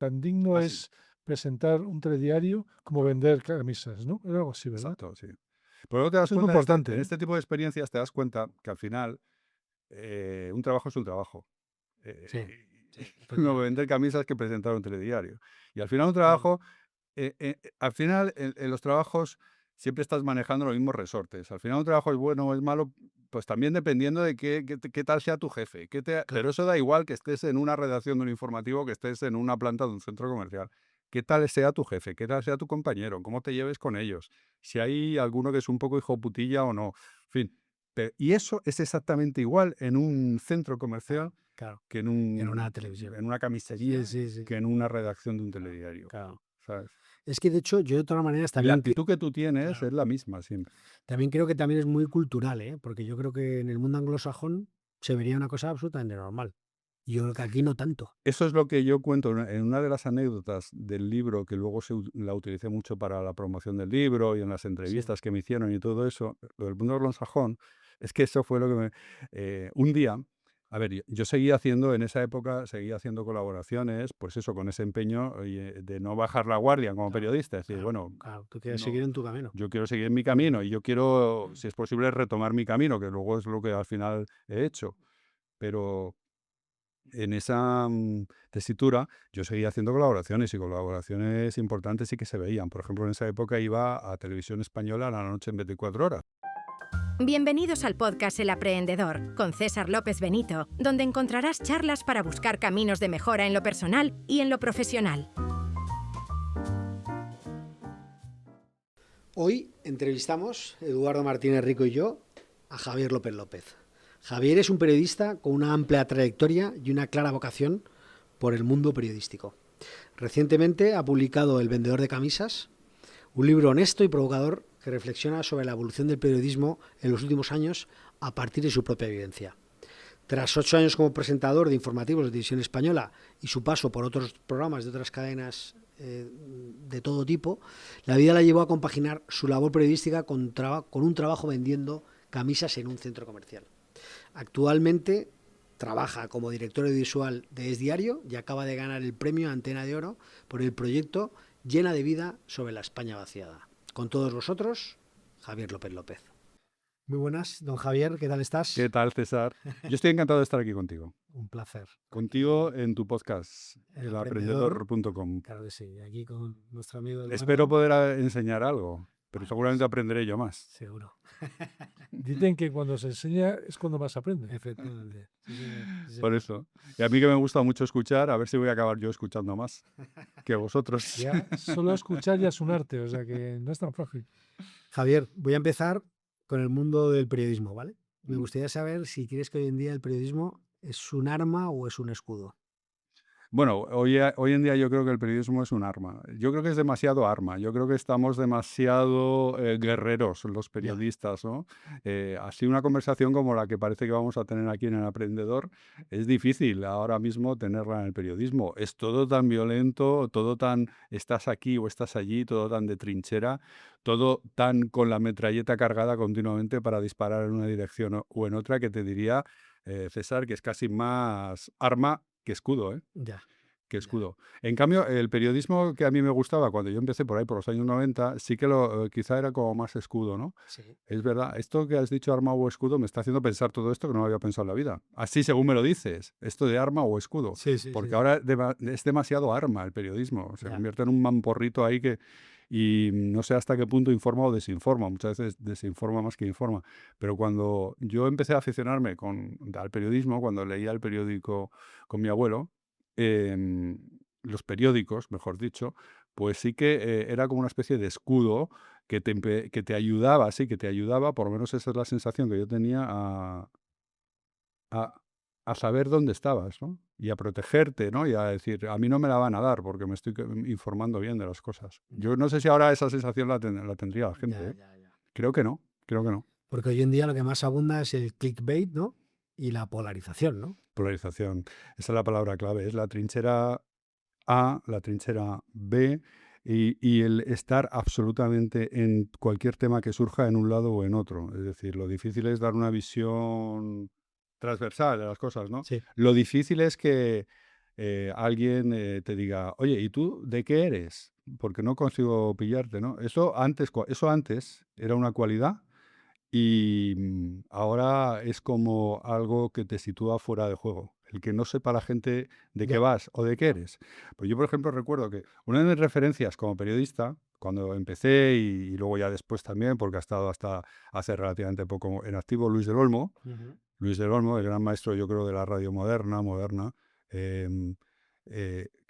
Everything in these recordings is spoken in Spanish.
tan digno Ah, sí, es presentar un telediario como vender camisas, ¿no? Era algo así, ¿verdad? exacto, sí. Pero luego te das Eso es muy cuenta, importante, en ¿eh? este tipo de experiencias te das cuenta que al final un trabajo es un trabajo. Sí, Eh, sí, no efectivamente. vender camisas que presentar un telediario. Y al final un Claro, trabajo, al final en los trabajos siempre estás manejando los mismos resortes. Al final un trabajo es bueno o es malo, pues también dependiendo de qué tal sea tu jefe. Pero claro. eso da igual que estés en una redacción de un informativo, que estés en una planta de un centro comercial. ¿Qué tal sea tu jefe? ¿Qué tal sea tu compañero? ¿Cómo te lleves con ellos? Si hay alguno que es un poco hijo putilla o no. En fin. Y eso es exactamente igual en un centro comercial Claro, que en una televisión. en una Sí, camisería, sí. que en una redacción de un telediario, Claro. ¿sabes? Es que de hecho, yo de todas maneras Y la también, actitud que tú tienes claro, es la misma siempre. también creo que también es muy cultural, ¿eh? Porque yo creo que en el mundo anglosajón se vería una cosa absolutamente normal. Y yo creo que aquí no tanto. Eso es lo que yo cuento en una de las anécdotas del libro, que luego la utilicé mucho para la promoción del libro y en las Sí, entrevistas que me hicieron y todo eso, lo del mundo anglosajón, es que eso fue lo que un día, a ver, yo seguía haciendo, en esa época, seguía haciendo colaboraciones, pues eso, con ese empeño de no bajar la guardia como claro, periodista, es decir, bueno, claro. Tú quieres seguir no, en tu camino. yo quiero seguir en mi camino y yo quiero, si es posible, retomar mi camino, que luego es lo que al final he hecho. Pero en esa tesitura yo seguía haciendo colaboraciones y colaboraciones importantes sí que se veían. Por ejemplo, en esa época iba a Televisión Española a la noche en 24 horas. Bienvenidos al podcast El Aprehendedor, con César López Benito, donde encontrarás charlas para buscar caminos de mejora en lo personal y en lo profesional. Hoy entrevistamos, Eduardo Martínez Rico y yo, a Javier López López. Javier es un periodista con una amplia trayectoria y una clara vocación por el mundo periodístico. Recientemente ha publicado El vendedor de camisas, un libro honesto y provocador que reflexiona sobre la evolución del periodismo en los últimos años a partir de su propia vivencia. Tras 8 años como presentador de informativos de Televisión Española y su paso por otros programas de otras cadenas de todo tipo, la vida la llevó a compaginar su labor periodística con un trabajo vendiendo camisas en un centro comercial. Actualmente trabaja como director audiovisual de Es Diario y acaba de ganar el premio Antena de Oro por el proyecto Llena de Vida sobre la España vaciada. Con todos vosotros, Javier López López. Muy buenas, don Javier, ¿qué tal estás? ¿Qué tal, César? Yo estoy encantado de estar aquí contigo. Un placer. Contigo en tu podcast, El Aprendedor. elaprendedor.com. Claro que sí, aquí con nuestro amigo Eduardo. Espero poder enseñar algo, pero seguramente aprenderé yo más. Seguro. Dicen que cuando se enseña es cuando más aprende. Efectivamente. Sí, señor. Sí, Por señor. eso. Y a mí que me gusta mucho escuchar, a ver si voy a acabar yo escuchando más que vosotros. Ya solo escuchar ya es un arte, o sea que no es tan fácil. Javier, voy a empezar con el mundo del periodismo, ¿vale? Me gustaría saber si crees que hoy en día el periodismo es un arma o es un escudo. Bueno, hoy en día yo creo que el periodismo es un arma. Yo creo que es demasiado arma. Yo creo que estamos demasiado guerreros los Ya, periodistas, ¿no? Así una conversación como la que parece que vamos a tener aquí en El Aprendedor es difícil ahora mismo tenerla en el periodismo. Es todo tan violento, todo tan estás aquí o estás allí, todo tan de trinchera, todo tan con la metralleta cargada continuamente para disparar en una dirección o en otra que te diría, César, que es casi más arma que escudo, ¿eh? ya, Que ya. escudo. En cambio, el periodismo que a mí me gustaba cuando yo empecé por ahí por los años 90, sí que quizá era como más escudo, ¿no? Sí, Es verdad, esto que has dicho arma o escudo me está haciendo pensar todo esto que no había pensado en la vida. Así según me lo dices, esto de arma o escudo. sí. Porque ahora es demasiado arma el periodismo. Se Ya, convierte en un mamporrito ahí y no sé hasta qué punto informa o desinforma. Muchas veces desinforma más que informa. Pero cuando yo empecé a aficionarme al periodismo, cuando leía el periódico con mi abuelo, los periódicos, mejor dicho, pues sí que era como una especie de escudo que te ayudaba, sí, que te ayudaba, por lo menos esa es la sensación que yo tenía, a, a saber dónde estabas, ¿no? Y a protegerte, ¿no? Y a decir, a mí no me la van a dar porque me estoy informando bien de las cosas. ya, Yo no sé si ahora esa sensación la tendría la gente, ¿eh? ya. Creo que no, creo que no. Porque hoy en día lo que más abunda es el clickbait, ¿no? Y la polarización, ¿no? Polarización, esa es la palabra clave, es la trinchera A, la trinchera B y el estar absolutamente en cualquier tema que surja en un lado o en otro. Es decir, lo difícil es dar una visión transversal de las cosas, ¿no? Sí, Lo difícil es que alguien te diga, oye, ¿y tú de qué eres? Porque no consigo pillarte, ¿no? Eso antes era una cualidad y ahora es como algo que te sitúa fuera de juego. El que no sepa la gente de qué Ya. vas o de qué eres. Pues yo, por ejemplo, recuerdo que una de mis referencias como periodista, cuando empecé y luego ya después también, porque ha estado hasta hace relativamente poco en activo, Luis del Olmo. Ujú. Luis del Olmo, el gran maestro, yo creo, de la radio moderna. em,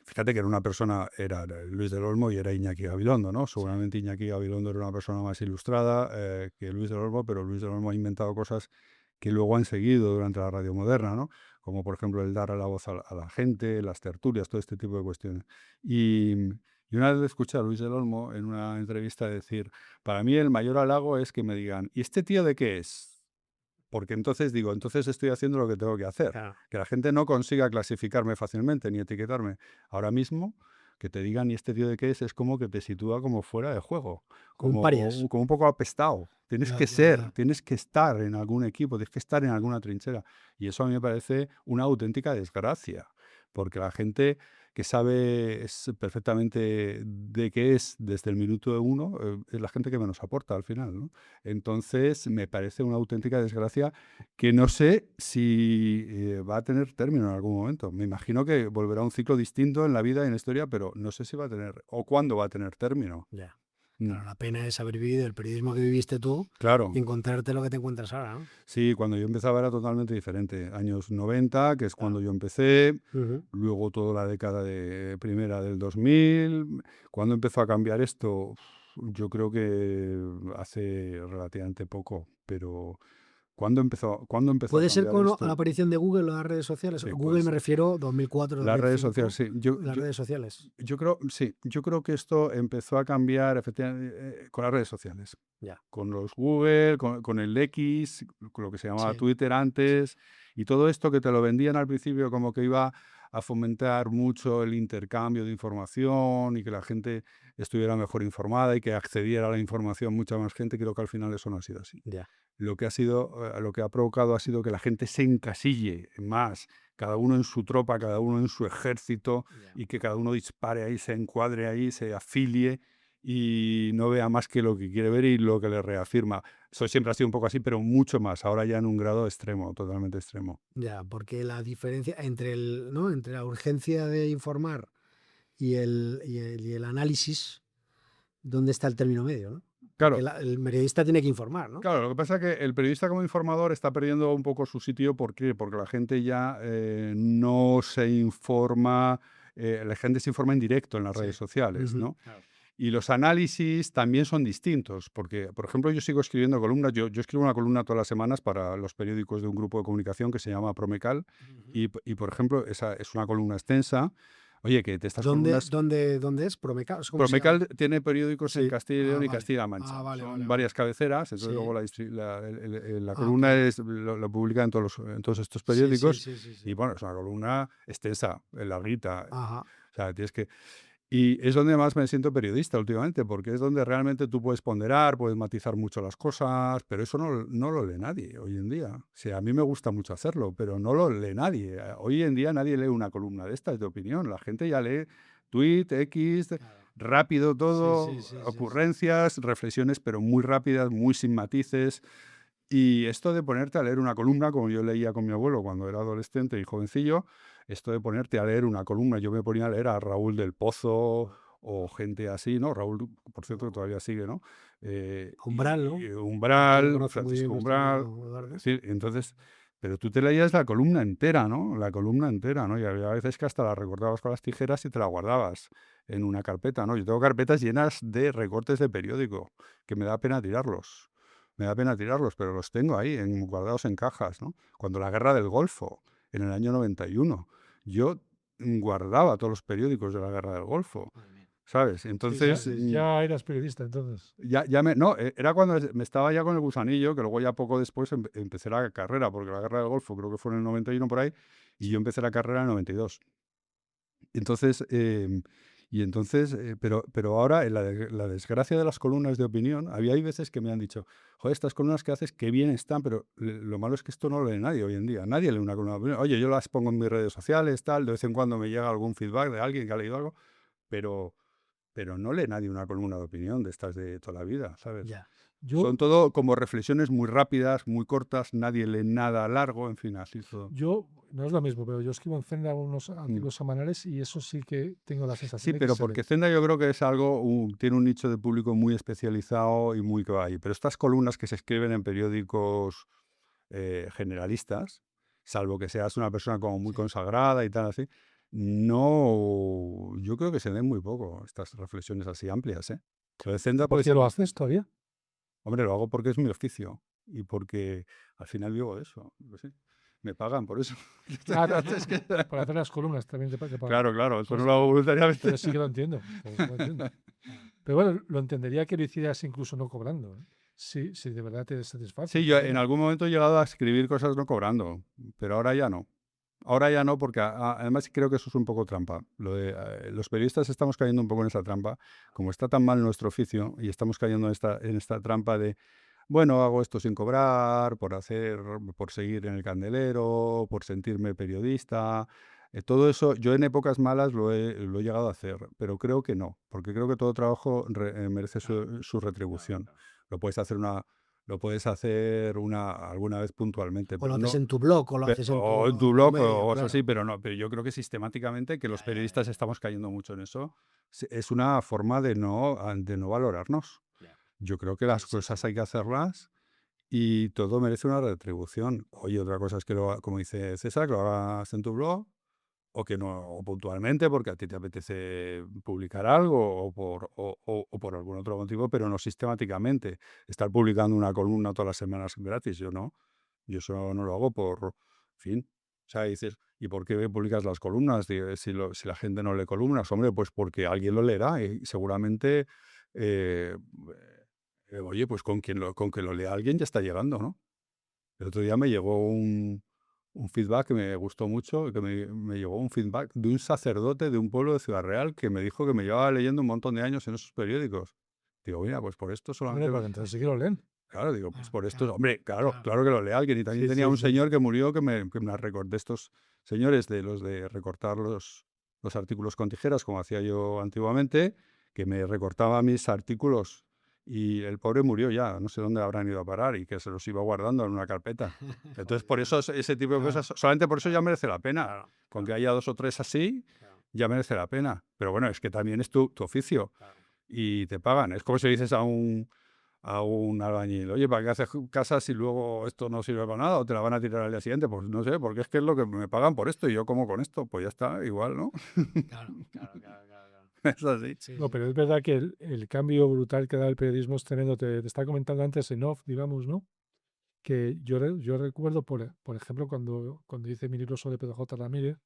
Fíjate que era una persona, era Luis del Olmo y era Iñaki Gabilondo, ¿no? Seguramente Iñaki Gabilondo era una persona más ilustrada que Luis del Olmo, pero Luis del Olmo ha inventado cosas que luego han seguido durante la radio moderna, ¿no? Como por ejemplo el dar la voz a la gente, las tertulias, todo este tipo de cuestiones. Y una vez escuché a Luis del Olmo en una entrevista decir, para mí el mayor halago es que me digan, ¿y este tío de qué es? Porque entonces digo, entonces estoy haciendo lo que tengo que hacer. Claro. Que la gente no consiga clasificarme fácilmente ni etiquetarme. Ahora mismo, que te digan, ¿y este tío de qué es? Es como que te sitúa como fuera de juego. Como un parias. Como un poco apestado. Tienes Ya, que ya, ser, ya. tienes que estar en algún equipo, tienes que estar en alguna trinchera. Y eso a mí me parece una auténtica desgracia. Porque la gente que sabe perfectamente de qué es desde el minuto uno, es la gente que menos aporta al final, ¿no? Entonces, me parece una auténtica desgracia que no sé si va a tener término en algún momento. Me imagino que volverá a un ciclo distinto en la vida y en la historia, pero no sé si va a tener o cuándo va a tener término. Ya. Mm, Claro, la pena es haber vivido el periodismo que viviste tú Claro, y encontrarte lo que te encuentras ahora, ¿no? sí, cuando yo empezaba era totalmente diferente. Años 90, que es cuando Claro. yo empecé, Ujú. luego toda la década primera del 2000. Cuando empezó a cambiar esto, yo creo que hace relativamente poco, pero ¿cuándo empezó a ¿Puede ser cambiar con la esto? aparición de Google o las redes sociales? Sí, puede Google me ser. refiero 2004, Las redes sociales, 2005, sí. las redes sociales. Yo creo, sí, yo creo que esto empezó a cambiar efectivamente con las redes sociales, Ya. con los Google, con el X, con lo que se llamaba Sí. Twitter antes, y todo esto que te lo vendían al principio como que iba a fomentar mucho el intercambio de información y que la gente estuviera mejor informada y que accediera a la información mucha más gente. Creo que al final eso no ha sido así. Ya. Lo que ha provocado ha sido que la gente se encasille más, cada uno en su tropa, cada uno en su ejército, Ya. y que cada uno dispare ahí, se encuadre ahí, se afilie y no vea más que lo que quiere ver y lo que le reafirma. Eso siempre ha sido un poco así, pero mucho más, ahora ya en un grado extremo, totalmente extremo. Ya, porque la diferencia entre ¿no? Entre la urgencia de informar y el análisis, ¿dónde está el término medio, no? Porque Claro, el periodista tiene que informar, ¿no? claro, lo que pasa es que el periodista como informador está perdiendo un poco su sitio. ¿Por qué? Porque la gente ya no se informa, la gente se informa en directo en las Sí. redes sociales, Ujú. ¿no? Claro. Y los análisis también son distintos, porque, por ejemplo, yo sigo escribiendo columnas. Yo escribo una columna todas las semanas para los periódicos de un grupo de comunicación que se llama Promecal, Ujú. y, por ejemplo, esa es una columna extensa. Oye, que de estas ¿Dónde, columnas... dónde, dónde es? ¿Promecal? ¿Cómo se llama? Promecal tiene periódicos en Sí. Castilla y Ah, León y vale. Castilla-La Mancha. Ah, vale, Son vale, varias vale. cabeceras, entonces Sí. luego la Ah, columna ok. lo publica en todos estos Sí, sí, periódicos. sí, sí, sí. Y bueno, es una columna extensa, larguita. Ajá. O sea, tienes que... Y es donde más me siento periodista últimamente, porque es donde realmente tú puedes ponderar, puedes matizar mucho las cosas, pero eso no lo lee nadie hoy en día. O sea, a mí me gusta mucho hacerlo, pero no lo lee nadie. Hoy en día nadie lee una columna de estas de opinión. La gente ya lee tweet, X, Claro. rápido Sí, todo, sí, sí, sí, sí. ocurrencias, reflexiones, pero muy rápidas, muy sin matices. Y esto de ponerte a leer una columna, como yo leía con mi abuelo cuando era adolescente y jovencillo, esto de ponerte a leer una columna, yo me ponía a leer a Raúl del Pozo o gente así, ¿no? Raúl, por cierto, que todavía sigue, ¿no? Umbral, ¿no? Tú lo Umbral, conoces muy bien, Francisco mi Umbral, estimado Eduardo. sí, entonces, pero tú te leías la columna entera, ¿no? La columna entera, ¿no? Y había veces que hasta la recortabas con las tijeras y te la guardabas en una carpeta, ¿no? Yo tengo carpetas llenas de recortes de periódico, que me da pena tirarlos. Me da pena tirarlos, pero los tengo ahí, guardados en cajas, ¿no? Cuando la guerra del Golfo, en el año 91, yo guardaba todos los periódicos de la guerra del Golfo, Muy bien. ¿sabes? Sí, Entonces, sí, sí. Ya eras periodista entonces. no, era cuando me estaba ya con el gusanillo, que luego ya poco después empecé la carrera, porque la guerra del Golfo creo que fue en el 91 por ahí, y yo empecé la carrera en el 92. Entonces, Y entonces, pero ahora en la desgracia de las columnas de opinión, hay veces que me han dicho, joder, estas columnas que haces, qué bien están, pero lo malo es que esto no lo lee nadie hoy en día. Nadie lee una columna de opinión. Oye, yo las pongo en mis redes sociales, tal, de vez en cuando me llega algún feedback de alguien que ha leído algo, pero, pero no lee nadie una columna de opinión de estas de toda la vida, ¿sabes? Ya. Son todo como reflexiones muy rápidas, muy cortas, nadie lee nada largo, en fin, así todo. Yo, no es lo mismo, pero yo escribo en Zenda unos artículos semanales y eso sí que tengo la sensación Sí, de que pero se lee. porque Zenda yo creo que es algo, tiene un nicho de público muy especializado y muy que va ahí. Pero estas columnas que se escriben en periódicos generalistas, salvo que seas una persona como muy Sí. consagrada y tal así, no, yo creo que se leen muy poco estas reflexiones así amplias, ¿eh? Lo de Zenda ¿Por puede qué ser, lo haces todavía? hombre, lo hago porque es mi oficio y porque al final vivo de eso, no sé, me pagan por eso. Es que- Para hacer las columnas también te pagan. claro, eso Pues, no lo hago voluntariamente. Pero sí que lo entiendo. Lo entiendo. Pero bueno, lo entendería que lo hicieras incluso no cobrando. ¿Eh? Si de verdad te satisface. Sí, yo en algún momento he llegado a escribir cosas no cobrando, pero ahora ya no. Ahora ya no, porque además creo que eso es un poco trampa. Los periodistas estamos cayendo un poco en esa trampa. Como está tan mal nuestro oficio y estamos cayendo en esta trampa de, bueno, hago esto sin cobrar, por seguir en el candelero, por sentirme periodista. Todo eso, yo en épocas malas lo he llegado a hacer, pero creo que no, porque creo que todo trabajo merece su retribución. Lo puedes hacer alguna vez puntualmente, O lo pero haces no, en tu blog, o lo haces en o en tu tu blog medio, o cosas claro. así, pero no, pero yo creo que sistemáticamente que los periodistas estamos cayendo mucho en eso, es una forma de no valorarnos. Yo creo que las cosas hay que hacerlas y todo merece una retribución. Oye, otra cosa es que, como dice César, que lo hagas en tu blog o que no, o puntualmente porque a ti te apetece publicar algo o por algún otro motivo, pero no sistemáticamente. Estar publicando una columna todas las semanas gratis, yo no. Yo eso no lo hago por fin. O sea, dices, ¿y por qué publicas las columnas? Si la gente no lee columnas, hombre, pues porque alguien lo leerá y seguramente, eh, oye, pues con que lo lea alguien ya está llegando, ¿no? El otro día me llegó un feedback que me gustó mucho, que me llegó un feedback de un sacerdote de un pueblo de Ciudad Real que me dijo que me llevaba leyendo un montón de años en esos periódicos. Digo, mira, pues por esto Hombre, solamente... porque entonces sí que lo leen. Claro, digo, pues por esto, Claro, hombre, claro claro. que lo lea alguien. Y también Sí, tenía sí, un sí. señor que murió que me la recorté. Estos señores de los de recortar los artículos con tijeras, como hacía yo antiguamente, que me recortaba mis artículos y el pobre murió ya, no sé dónde habrán ido a parar y que se los iba guardando en una carpeta. Entonces, por eso ese tipo de Claro, cosas, solamente por eso ya merece la pena. claro, Con que claro, haya 2 o 3 así, claro, ya merece la pena. Pero bueno, es que también es tu oficio claro. y te pagan. Es como si dices a un albañil, oye, ¿para qué haces casas si luego esto no sirve para nada o te la van a tirar al día siguiente? Pues no sé, porque es que es lo que me pagan por esto y yo como con esto, pues ya está, igual, ¿no? Claro, claro, claro, claro. Es así. Sí, No, sí. pero es verdad que el cambio brutal que da el periodismo es tremendo. Te estaba comentando antes en off, digamos, ¿no? Que yo recuerdo, por ejemplo, cuando hice mi libro sobre Pedro J. Ramírez,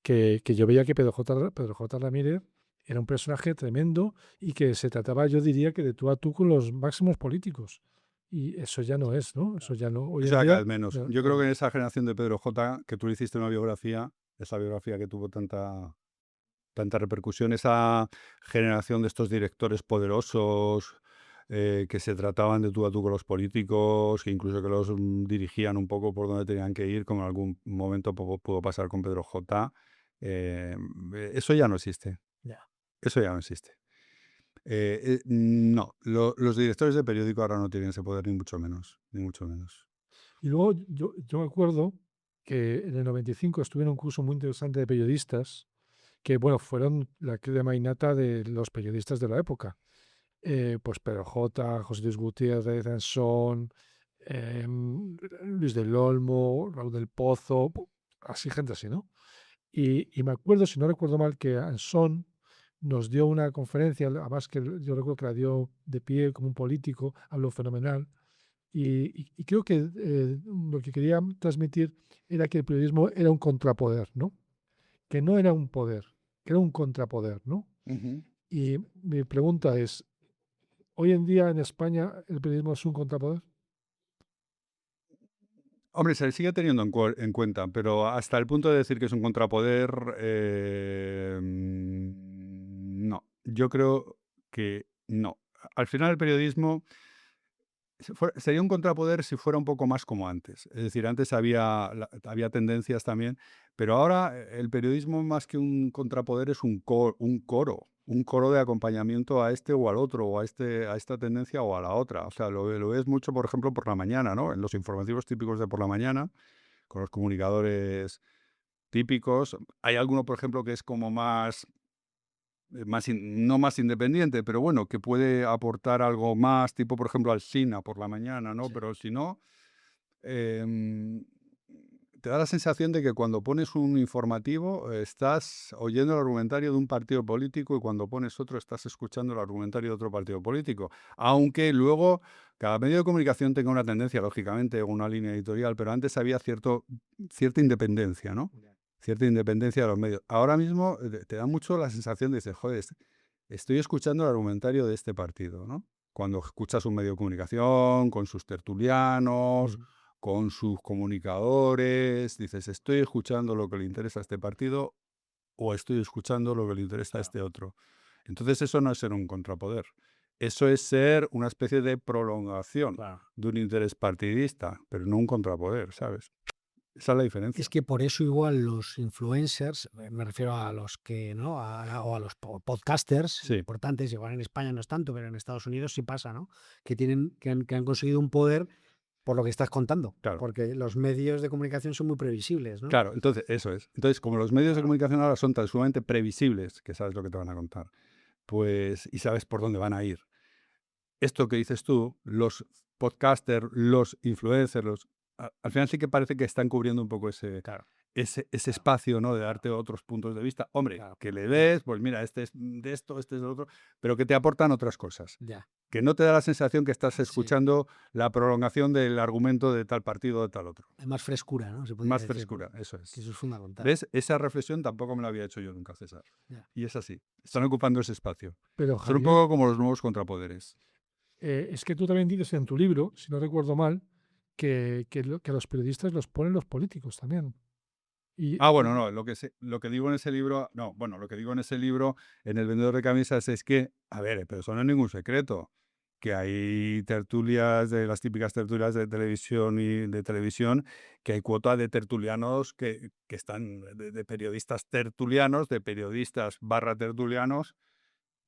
que yo veía que Pedro J. Ramírez era un personaje tremendo y que se trataba, yo diría, que de tú a tú con los máximos políticos. Y eso ya no es, ¿no? Eso ya no. Hoy Eso en ya cada día, vez menos. ya, Yo creo claro. que en esa generación de Pedro J, que tú le hiciste una biografía, esa biografía que tuvo tanta repercusión, esa generación de estos directores poderosos que se trataban de tú a tú con los políticos, que incluso que los dirigían un poco por donde tenían que ir, como en algún momento pudo pasar con Pedro J. Eso ya no existe. Ya. Eso ya no existe. No, los directores de periódico ahora no tienen ese poder, ni mucho menos, ni mucho menos. Y luego yo me acuerdo que en el 95 estuve en un curso muy interesante de periodistas, que bueno, fueron la crema innata de los periodistas de la época. Pues Pedro J, José Luis Gutiérrez, Ansón, Luis del Olmo, Raúl del Pozo, así gente así, ¿no? Y me acuerdo, si no recuerdo mal, que Ansón nos dio una conferencia, además que yo recuerdo que la dio de pie como un político, habló fenomenal. Y creo que lo que quería transmitir era que el periodismo era un contrapoder, ¿no? Que no era un poder, que era un contrapoder, ¿no? Y mi pregunta es, ¿hoy en día en España el periodismo es un contrapoder? Hombre, se sigue teniendo en cuenta, pero hasta el punto de decir que es un contrapoder, yo creo que no. Al final el periodismo sería un contrapoder si fuera un poco más como antes. Es decir, antes había tendencias también, pero ahora el periodismo más que un contrapoder es un coro de acompañamiento a este o al otro, o a esta tendencia o a la otra. O sea, lo ves mucho, por ejemplo, por la mañana, ¿no? En los informativos típicos de por la mañana, con los comunicadores típicos. Hay alguno, por ejemplo, que es como no más independiente, pero bueno, que puede aportar algo más, tipo, por ejemplo, Alsina por la mañana, ¿no? Sí. Pero si no, em, te da la sensación de que cuando pones un informativo estás oyendo el argumentario de un partido político y cuando pones otro estás escuchando el argumentario de otro partido político. Aunque luego cada medio de comunicación tenga una tendencia, lógicamente, o una línea editorial, pero antes había cierta independencia, ¿no? Cierta independencia de los medios. Ahora mismo te da mucho la sensación de decir, joder, estoy escuchando el argumentario de este partido, ¿no? Cuando escuchas un medio de comunicación, con sus tertulianos, con sus comunicadores, dices, estoy escuchando lo que le interesa a este partido o estoy escuchando lo que le interesa a este otro. Entonces eso no es ser un contrapoder. Eso es ser una especie de prolongación de un interés partidista, pero no un contrapoder, ¿sabes? Esa es la diferencia. Es que por eso igual los influencers, me refiero a los que, ¿no? O a los podcasters Sí. importantes, igual en España no es tanto, pero en Estados Unidos sí pasa, ¿no? Que han conseguido un poder por lo que estás contando. Claro. Porque los medios de comunicación son muy previsibles, ¿no? Claro, entonces eso es. Entonces, como los medios de comunicación ahora son tan sumamente previsibles, que sabes lo que te van a contar, pues, y sabes por dónde van a ir. Esto que dices tú, los podcasters, los influencers, al final sí que parece que están cubriendo un poco ese espacio, ¿no? De darte otros puntos de vista. Hombre, que le des, pues mira, este es de esto, este es de otro, pero que te aportan otras cosas. Ya. Que no te da la sensación que estás Sí. escuchando la prolongación del argumento de tal partido o de tal otro. Hay más frescura, ¿no? Se podría Más decir, frescura, ¿no? eso Que es. eso es fundamental. ¿Ves? Esa reflexión tampoco me la había hecho yo nunca, César. Ya. Y es así. Están ocupando ese espacio. Pero Son un Javier, poco como los nuevos contrapoderes. es que tú también dices en tu libro, si no recuerdo mal, que a los periodistas los ponen los políticos también. Bueno, no, lo que digo en ese libro, lo que digo en ese libro, en El vendedor de camisas, es que, a ver, pero eso no es ningún secreto, que hay tertulias, de las típicas tertulias de televisión, que hay cuota de tertulianos que están, de periodistas tertulianos, de periodistas / tertulianos,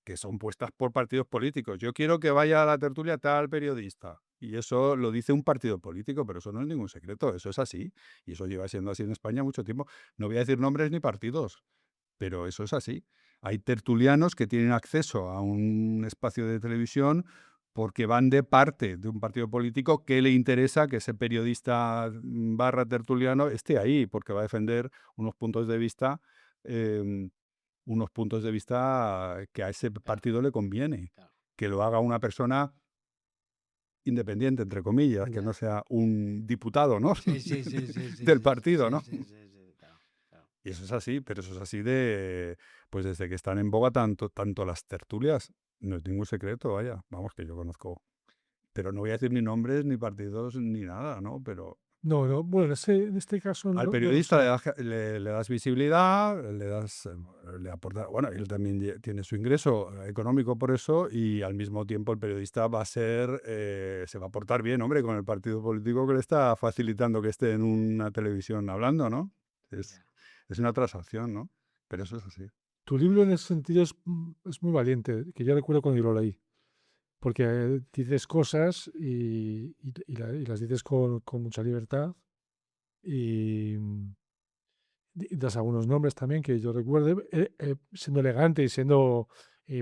que son puestas por partidos políticos. Yo quiero que vaya a la tertulia tal periodista. Y eso lo dice un partido político, pero eso no es ningún secreto, eso es así. Y eso lleva siendo así en España mucho tiempo. No voy a decir nombres ni partidos, pero eso es así. Hay tertulianos que tienen acceso a un espacio de televisión porque van de parte de un partido político que le interesa que ese periodista / tertuliano esté ahí, porque va a defender unos puntos de vista que a ese partido le conviene. Que lo haga una persona independiente, entre comillas, que Ya. no sea un diputado, ¿no? Sí, Del partido, ¿no? Sí, claro. Y eso es así, pero eso es así pues desde que están en boga tanto las tertulias. No es ningún secreto, vaya, vamos, que yo conozco. Pero no voy a decir ni nombres, ni partidos, ni nada, ¿no? Pero No, bueno, en este caso al no lo periodista sé. le das visibilidad, le aporta, bueno, él también tiene su ingreso económico por eso y al mismo tiempo el periodista se va a portar bien, hombre, con el partido político que le está facilitando que esté en una televisión hablando, ¿no? Es una transacción, ¿no? Pero eso es así. Tu libro en ese sentido es muy valiente, que yo recuerdo cuando yo lo leí, porque dices cosas y las dices con mucha libertad y das algunos nombres también que yo recuerde, siendo elegante y siendo,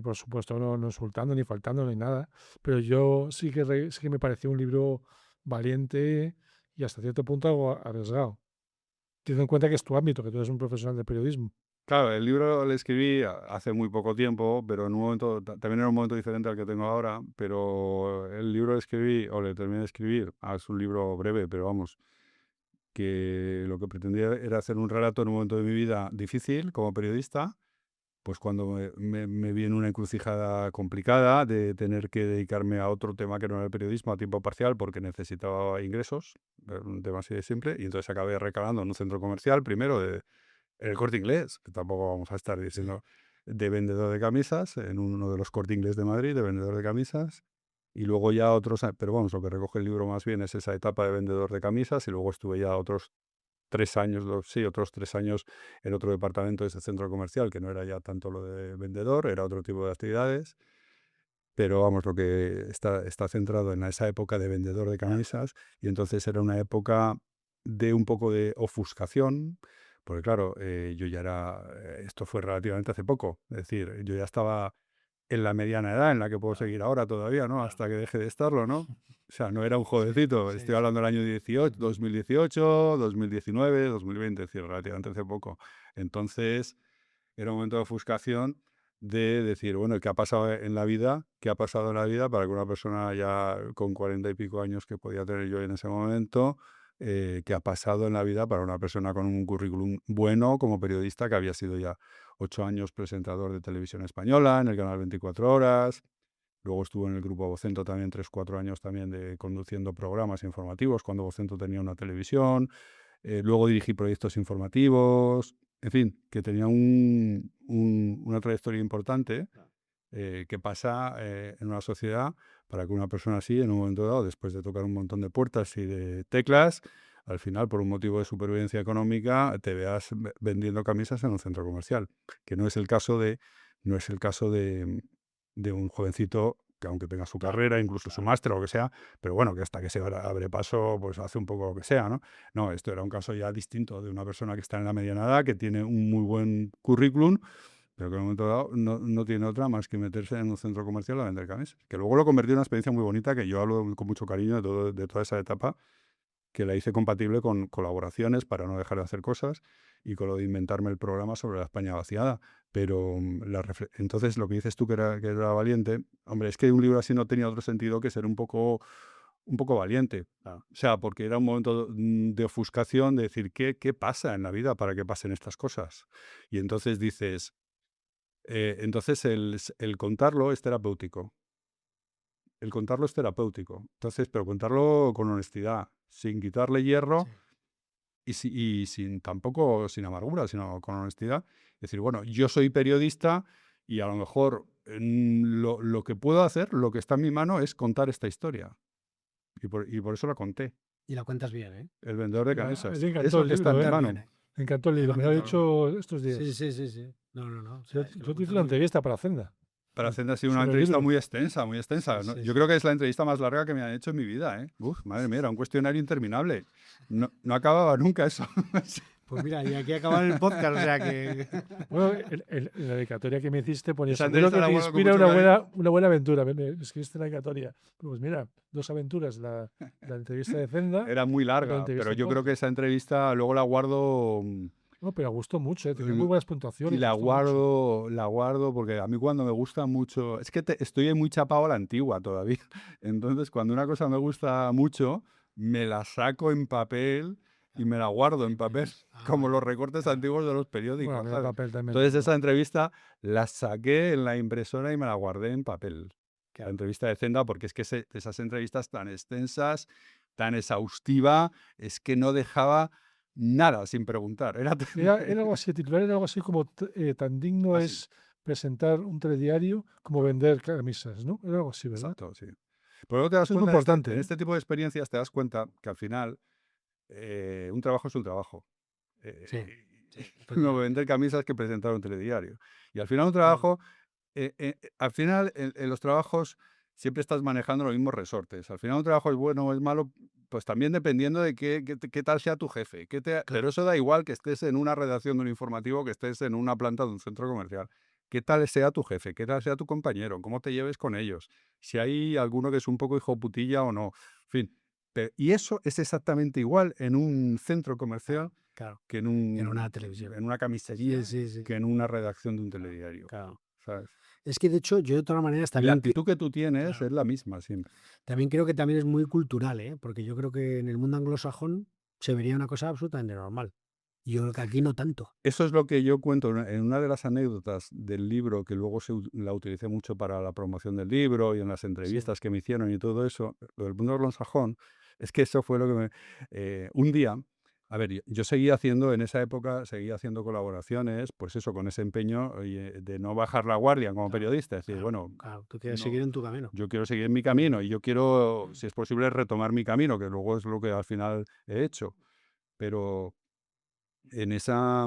por supuesto, no insultando ni faltando ni nada, pero yo sí que me pareció un libro valiente y hasta cierto punto algo arriesgado, teniendo en cuenta que es tu ámbito, que tú eres un profesional del periodismo. Claro, el libro lo escribí hace muy poco tiempo, pero en un momento, también era un momento diferente al que tengo ahora, pero el libro lo escribí, o le terminé de escribir, es un libro breve, pero vamos, que lo que pretendía era hacer un relato en un momento de mi vida difícil como periodista, pues cuando me vi en una encrucijada complicada de tener que dedicarme a otro tema que no era el periodismo a tiempo parcial porque necesitaba ingresos, un tema así de simple, y entonces acabé recalando en un centro comercial, primero en el Corte Inglés, que tampoco vamos a estar diciendo, de vendedor de camisas en uno de los Corte Inglés de Madrid, de vendedor de camisas. Y luego ya otros, pero vamos, lo que recoge el libro más bien es esa etapa de vendedor de camisas y luego estuve ya otros 3 años, otros 3 años en otro departamento de ese centro comercial, que no era ya tanto lo de vendedor, era otro tipo de actividades. Pero vamos, lo que está centrado en esa época de vendedor de camisas y entonces era una época de un poco de ofuscación, porque claro, yo ya esto fue relativamente hace poco, es decir, yo ya estaba en la mediana edad en la que puedo seguir ahora todavía, ¿no? Hasta que deje de estarlo, ¿no? O sea, no era un jovencito, Sí, estoy hablando del año 2018, 2019, 2020, es decir, relativamente hace poco. Entonces, era un momento de ofuscación de decir, bueno, ¿qué ha pasado en la vida? ¿Qué ha pasado en la vida para que una persona ya con 40 y pico años que podía tener yo en ese momento, qué ha pasado en la vida para una persona con un currículum bueno como periodista que había sido ya 8 años presentador de televisión española en el canal 24 Horas, luego estuvo en el Grupo Vocento también 3-4 años también conduciendo programas informativos cuando Vocento tenía una televisión, luego dirigí proyectos informativos, en fin, que tenía una trayectoria importante que pasa en una sociedad para que una persona así, en un momento dado, después de tocar un montón de puertas y de teclas, al final, por un motivo de supervivencia económica, te veas vendiendo camisas en un centro comercial, que no es el caso de un jovencito que aunque tenga su carrera, incluso su máster o lo que sea, pero bueno, que hasta que se abre paso, pues hace un poco lo que sea, ¿no? No, esto era un caso ya distinto de una persona que está en la mediana edad, que tiene un muy buen currículum, pero que en un momento dado no tiene otra más que meterse en un centro comercial a vender camisas. Que luego lo convirtió en una experiencia muy bonita, que yo hablo con mucho cariño de toda esa etapa, que la hice compatible con colaboraciones para no dejar de hacer cosas y con lo de inventarme el programa sobre la España vaciada. Pero entonces lo que dices tú que era valiente, hombre, es que un libro así no tenía otro sentido que ser un poco valiente. O sea, porque era un momento de ofuscación, de decir, ¿qué pasa en la vida para que pasen estas cosas? Y entonces dices, entonces el contarlo es terapéutico. El contarlo es terapéutico. Entonces, pero contarlo con honestidad, sin quitarle hierro y sin tampoco sin amargura, sino con honestidad. Decir, bueno, yo soy periodista y a lo mejor lo que puedo hacer, lo que está en mi mano es contar esta historia. Y por eso la conté. Y la cuentas bien, ¿eh? El vendedor de A camisas. él le Es encantó lo el que está en libro, mi ¿eh? mano. Bien, ¿eh? Me encantó el libro. Me lo he hecho estos días. Sí. No. O sea, Yo, es que lo yo te hice cuentas una muy bien. entrevista para Hacienda. Para hacer así una Sobre el entrevista libro. muy extensa, muy extensa. Sí, ¿No? sí, Yo sí. creo que es la entrevista más larga que me han hecho en mi vida, ¿eh? Uf, madre mía, era un cuestionario interminable. No acababa nunca eso. Pues mira, y aquí acaba el podcast, o sea que... Bueno, en la dedicatoria que me hiciste ponía, Esa seguro entrevista que la te guardo con inspira mucho cariño. una buena aventura. Me escribiste en la dedicatoria. Pues mira, 2 aventuras, la entrevista de Zenda Era muy y la larga, entrevista pero en yo creo que podcast. esa entrevista luego la guardo No, pero gustó mucho, tenía muy l- buenas y puntuaciones, gustó mucho. la guardo porque a mí cuando me gusta mucho, es que estoy muy chapado a la antigua todavía. Entonces, cuando una cosa me gusta mucho, me la saco en papel y me la guardo en papel, como los recortes antiguos de los Bueno, a periódicos, mí el ¿sabes? papel también Entonces, tengo. esa entrevista la saqué en la impresora y me la guardé en papel. La entrevista de Zenda, porque es que esas entrevistas tan extensas, tan exhaustiva, es que no dejaba nada sin preguntar. Era algo así, el titular era algo así como tan digno Así, es presentar un telediario como vender camisas, ¿no? Era algo así, ¿verdad? exacto, sí. Pero luego te das Eso es muy cuenta, importante, en ¿eh? este tipo de experiencias te das cuenta que al final un trabajo es un trabajo. Sí, No vender camisas que presentar un telediario. Y al final un Claro. trabajo, al final en los trabajos siempre estás manejando los mismos resortes. Al final un trabajo es bueno o es malo, pues también dependiendo de qué tal sea tu jefe. Pero eso da igual que estés en una redacción de un informativo, que estés en una planta de un centro comercial. ¿Qué tal sea tu jefe? ¿Qué tal sea tu compañero? ¿Cómo te lleves con ellos? Si hay alguno que es un poco hijo putilla o no. En fin. Y eso es exactamente igual en un centro comercial claro. que En una televisión. en una camisería, Sí. que en una redacción de un telediario, Claro. ¿sabes? Es que de hecho, yo de todas maneras Y la también, actitud que tú tienes claro, es la misma siempre. también creo que también es muy cultural, ¿eh? Porque yo creo que en el mundo anglosajón se vería una cosa absolutamente normal. Y yo creo que aquí no tanto. Eso es lo que yo cuento en una de las anécdotas del libro, que luego la utilicé mucho para la promoción del libro y en las Sí. entrevistas que me hicieron y todo eso, lo del mundo anglosajón, es que eso fue lo que un día A ver, yo seguía haciendo, en esa época, seguía haciendo colaboraciones, pues eso, con ese empeño de no bajar la guardia como Claro, periodista. Es decir, claro, bueno, claro. Tú quieres no, seguir en tu camino. yo quiero seguir en mi camino y yo quiero, si es posible, retomar mi camino, que luego es lo que al final he hecho. Pero en esa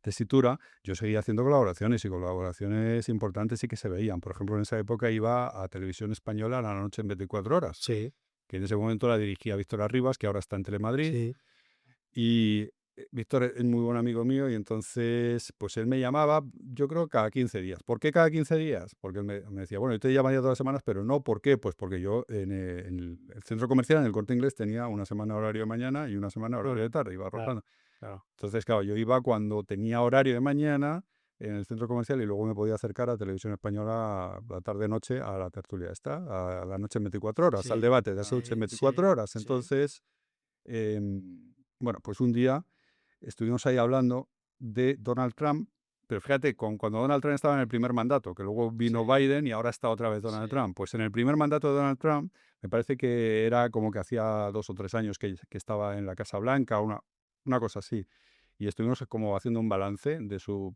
tesitura yo seguía haciendo colaboraciones y colaboraciones importantes sí que se veían. Por ejemplo, en esa época iba a Televisión Española a la noche en 24 horas, Sí, que en ese momento la dirigía Víctor Arribas, que ahora está en Telemadrid. sí, Y Víctor es muy buen amigo mío y entonces, pues él me llamaba, yo creo, cada 15 días. ¿Por qué cada 15 días? Porque él me decía, bueno, yo te llamaría todas las semanas, pero no, ¿por qué? Pues porque yo en el centro comercial, en el Corte Inglés, tenía una semana horario de mañana y una semana horario de tarde, iba claro, rotando. claro. Entonces, claro, yo iba cuando tenía horario de mañana en el centro comercial y luego me podía acercar a Televisión Española la tarde-noche a la tertulia esta, a la noche en 24 horas, al Sí, debate de esa noche en sí, 24 horas. sí. Entonces, bueno, pues un día estuvimos ahí hablando de Donald Trump, pero fíjate, cuando Donald Trump estaba en el primer mandato, que luego vino Sí, Biden y ahora está otra vez Donald sí, Trump, pues en el primer mandato de Donald Trump, me parece que era como que hacía 2 o 3 años que estaba en la Casa Blanca, una cosa así, y estuvimos como haciendo un balance de su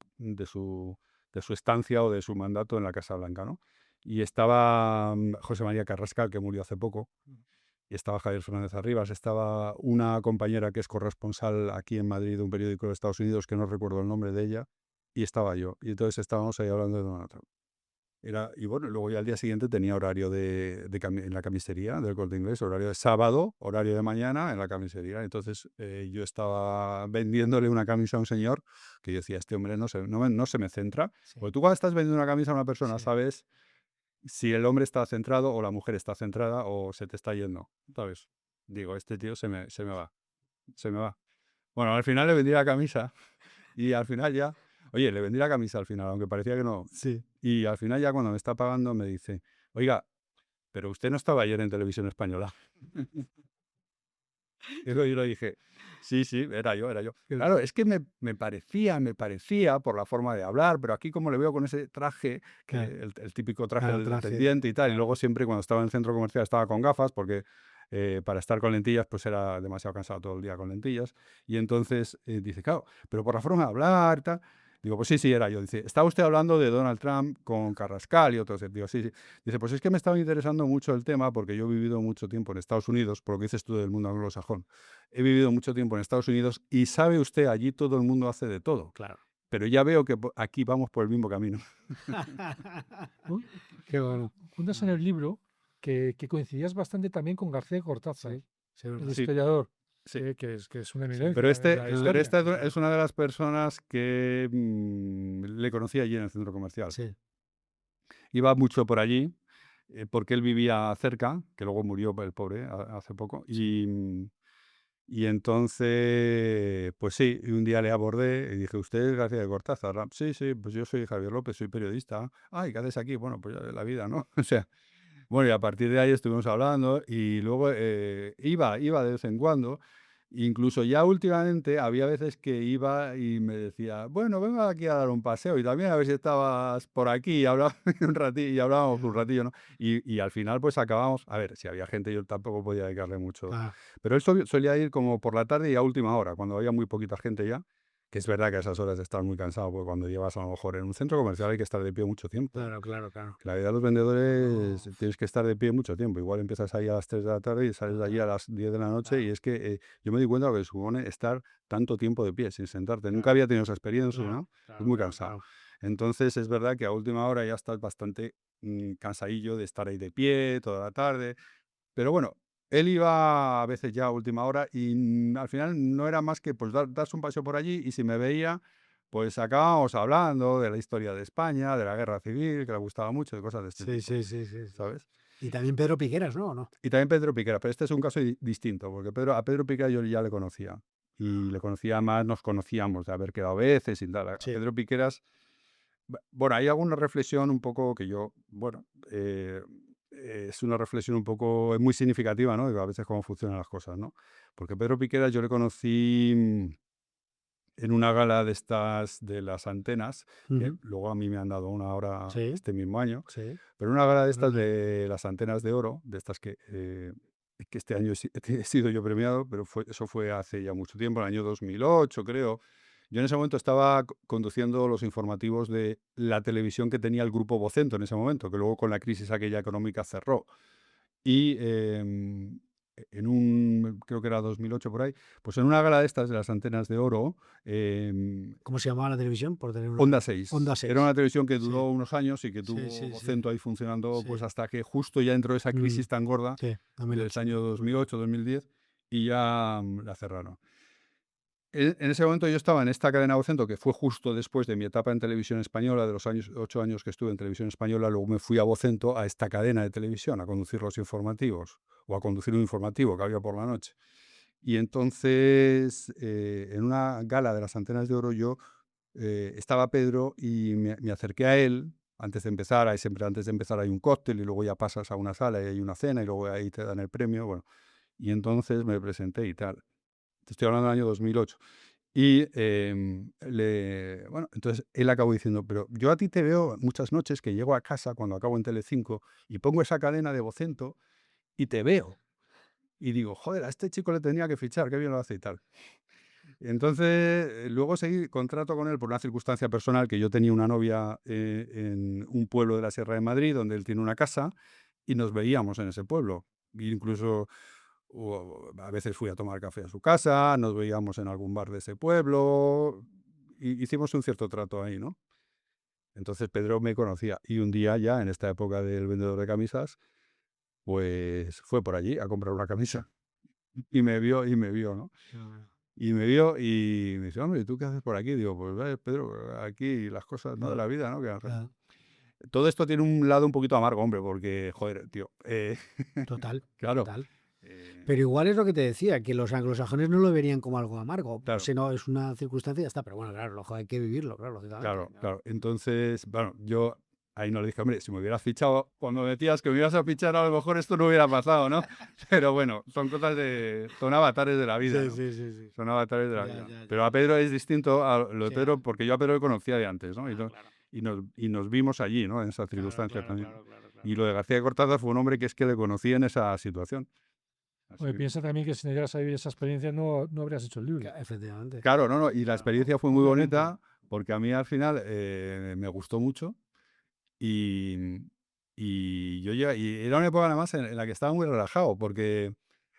estancia o de su mandato en la Casa Blanca, ¿no? Y estaba José María Carrascal, que murió hace poco, y estaba Javier Fernández Arribas, estaba una compañera que es corresponsal aquí en Madrid de un periódico de Estados Unidos, que no recuerdo el nombre de ella, y estaba yo. Y entonces estábamos ahí hablando de Donald Trump. Y bueno, luego ya al día siguiente tenía horario en la camisería del Corte Inglés, horario de sábado, horario de mañana en la camisería. Entonces yo estaba vendiéndole una camisa a un señor que yo decía, este hombre no se me centra. sí, Porque tú cuando estás vendiendo una camisa a una persona, sí. sabes si el hombre está centrado o la mujer está centrada o se te está yendo, ¿sabes? Digo, este tío se me va, se me va. Bueno, al final le vendí la camisa y al final ya, oye, le vendí la camisa al final, aunque parecía que no. Sí. Y al final ya cuando me está pagando me dice, oiga, pero usted no estaba ayer en Televisión Española. Y luego yo le dije, sí, sí, era yo, era yo. Claro, es que me parecía por la forma de hablar, pero aquí como le veo con ese traje, que Claro, el típico traje claro, del traje. dependiente y tal, y luego Claro. siempre cuando estaba en el centro comercial estaba con gafas, porque para estar con lentillas pues era demasiado cansado todo el día con lentillas. Y entonces dice, claro, pero por la forma de hablar, tal. Digo, pues sí, sí, era yo. Dice, ¿estaba usted hablando de Donald Trump con Carrascal y otros? Digo, sí, sí. Dice, pues es que me estaba interesando mucho el tema porque yo he vivido mucho tiempo en Estados Unidos, por lo que dices tú del mundo anglosajón. He vivido mucho tiempo en Estados Unidos y sabe usted, allí todo el mundo hace de todo. Claro. Pero ya veo que aquí vamos por el mismo camino. Uy, qué bueno. Cuentas en el libro que coincidías bastante también con García Cortázar, Sí, sí, es el verdad. Sí, historiador, sí. que es una Sí. eminencia Pero en la pero historia. esta es una de las personas que le conocí allí en el centro comercial. Sí, Iba mucho por allí porque él vivía cerca, que luego murió el pobre hace poco. sí. Y entonces, pues sí, y un día le abordé y dije, ¿usted es García de Cortázar? "Ah, sí, sí, pues yo soy Javier López, soy periodista. Ay, ¿qué haces aquí? Bueno, pues ya de la vida, ¿no? O sea, bueno, y a partir de ahí estuvimos hablando y luego iba de vez en cuando. Incluso ya últimamente había veces que iba y me decía, bueno, venga aquí a dar un paseo y también a ver si estabas por aquí y hablaba un ratillo, y hablábamos un Ya, ratillo, ¿no? Y al final pues acabamos, a ver, si había gente yo tampoco podía dedicarle mucho, claro. pero él solía ir como por la tarde y a última hora, cuando había muy poquita gente ya, que es verdad que a esas horas estás muy cansado, porque cuando llevas a lo mejor en un centro comercial hay que estar de pie mucho tiempo. Claro, claro, claro. Que la vida de los vendedores No, tienes que estar de pie mucho tiempo. Igual empiezas ahí a las 3 de la tarde y sales de allí a claro, las 10 de la noche y claro, es que yo me di cuenta de lo que supone estar tanto tiempo de pie sin sentarte. Nunca claro, había tenido esa experiencia, claro, ¿no? Es claro, muy claro, cansado. claro. Entonces es verdad que a última hora ya estás bastante cansadillo de estar ahí de pie toda la tarde. Pero bueno, él iba a veces ya a última hora y al final no era más que pues darse un paseo por allí y si me veía, pues acabábamos hablando de la historia de España, de la guerra civil, que le gustaba mucho, de cosas de este Sí, tipo, sí, sí, sí, sí. ¿sabes? Y también Pedro Piqueras, ¿no? ¿O no? Y también Pedro Piquera, pero este es un caso distinto, porque a Pedro Piquera yo ya le conocía. Y le conocía más, nos conocíamos de haber quedado a veces y tal. A Sí, Pedro Piqueras, bueno, hay alguna reflexión un poco que yo, bueno, es una reflexión un poco, es muy significativa, ¿no? De a veces cómo funcionan las cosas, ¿no? Porque Pedro Piqueras yo le conocí en una gala de estas de las antenas, que ujú, luego a mí me han dado una ahora sí, este mismo año, sí, pero una gala de estas perdona. de las antenas de oro, de estas que que este año he sido yo premiado, pero eso fue hace ya mucho tiempo, en el año 2008, creo. Yo en ese momento estaba conduciendo los informativos de la televisión que tenía el grupo Vocento en ese momento, que luego con la crisis aquella económica cerró. Y creo que era 2008 por ahí, pues en una gala de estas de las antenas de oro, ¿Cómo se llamaba la televisión? Por tener Onda 6. Onda 6. Era una televisión que duró Sí. unos años y que tuvo Sí, sí, sí. Vocento ahí funcionando pues Sí. hasta que justo ya entró esa crisis tan gorda Sí, del 2008. año 2008, 2010 y ya la cerraron. En ese momento yo estaba en esta cadena Vocento, que fue justo después de mi etapa en televisión española, de los 8 años que estuve en televisión española, luego me fui a Vocento, a esta cadena de televisión, a conducir los informativos, o a conducir un informativo que había por la noche. Y entonces, en una gala de las antenas de oro, estaba Pedro y me acerqué a él, antes de empezar, siempre antes de empezar hay un cóctel y luego ya pasas a una sala y hay una cena y luego ahí te dan el premio, bueno. Y entonces me presenté y tal. Te estoy hablando del año 2008. Y bueno, entonces él acabó diciendo, pero yo a ti te veo muchas noches que llego a casa cuando acabo en Telecinco y pongo esa cadena de Vocento y te veo. Y digo, joder, a este chico le tenía que fichar, qué bien lo hace y tal. Entonces, luego seguí contrato con él por una circunstancia personal, que yo tenía una novia en un pueblo de la Sierra de Madrid, donde él tiene una casa, y nos veíamos en ese pueblo. E incluso a veces fui a tomar café a su casa, nos veíamos en algún bar de ese pueblo, y hicimos un cierto trato ahí, ¿no? Entonces Pedro me conocía, y un día ya, en esta época del vendedor de camisas, pues fue por allí a comprar una camisa, y me vio, ¿no? Y me vio y me dice, hombre, ¿y tú qué haces por aquí? Digo, pues Pedro, aquí las cosas, ¿no?, de la vida, ¿no? Claro. Todo esto tiene un lado un poquito amargo, hombre, porque, joder, tío. Total, Claro. total. Pero igual es lo que te decía, que los anglosajones no lo verían como algo amargo. Claro. Si no, es una circunstancia y ya está. Pero bueno, claro, hay que vivirlo, claro, lógicamente. Claro. Entonces, bueno, yo ahí no le dije, hombre, si me hubieras fichado, cuando me decías que me ibas a fichar, a lo mejor esto no hubiera pasado, ¿no? Pero bueno, son avatares de la vida, ¿no? Sí. Son avatares de la Ya, vida. ya. Pero a Pedro es distinto a lo de Sí. Pedro, porque yo a Pedro le conocía de antes, ¿no? Claro. Y nos vimos allí, ¿no? En esa circunstancia también. Claro. Y lo de García Cortázar fue un hombre que es que le conocí en esa situación. Así Oye, que- piensa también que si no llegas a vivir esa experiencia no habrías hecho el libro. Efectivamente. Claro, no, y la experiencia fue muy obviamente. bonita porque a mí al final me gustó mucho y, y era una época además en la que estaba muy relajado porque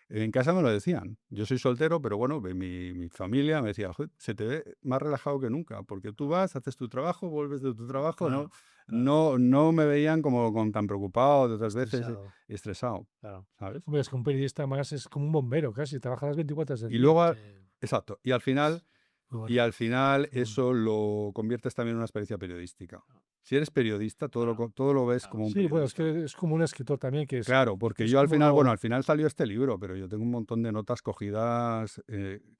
en casa me lo decían. Yo soy soltero, pero bueno, mi familia me decía, "Joder, se te ve más relajado que nunca porque tú vas, haces tu trabajo, vuelves de tu trabajo, Claro, no me veían como tan preocupado de otras veces, Estresado. estresado, Claro. ¿sabes? Hombre, es que un periodista más es como un bombero casi, trabaja las 24 horas del Y día. luego, Sí. exacto, y al final... Muy bueno. Y al final Qué bueno. eso lo conviertes también en una experiencia periodística. Si eres periodista, todo lo ves como un Sí, bueno, es periodista. que es como un escritor también, que es, Claro, porque es yo al como final, bueno, al final salió este libro, pero yo tengo un montón de notas cogidas.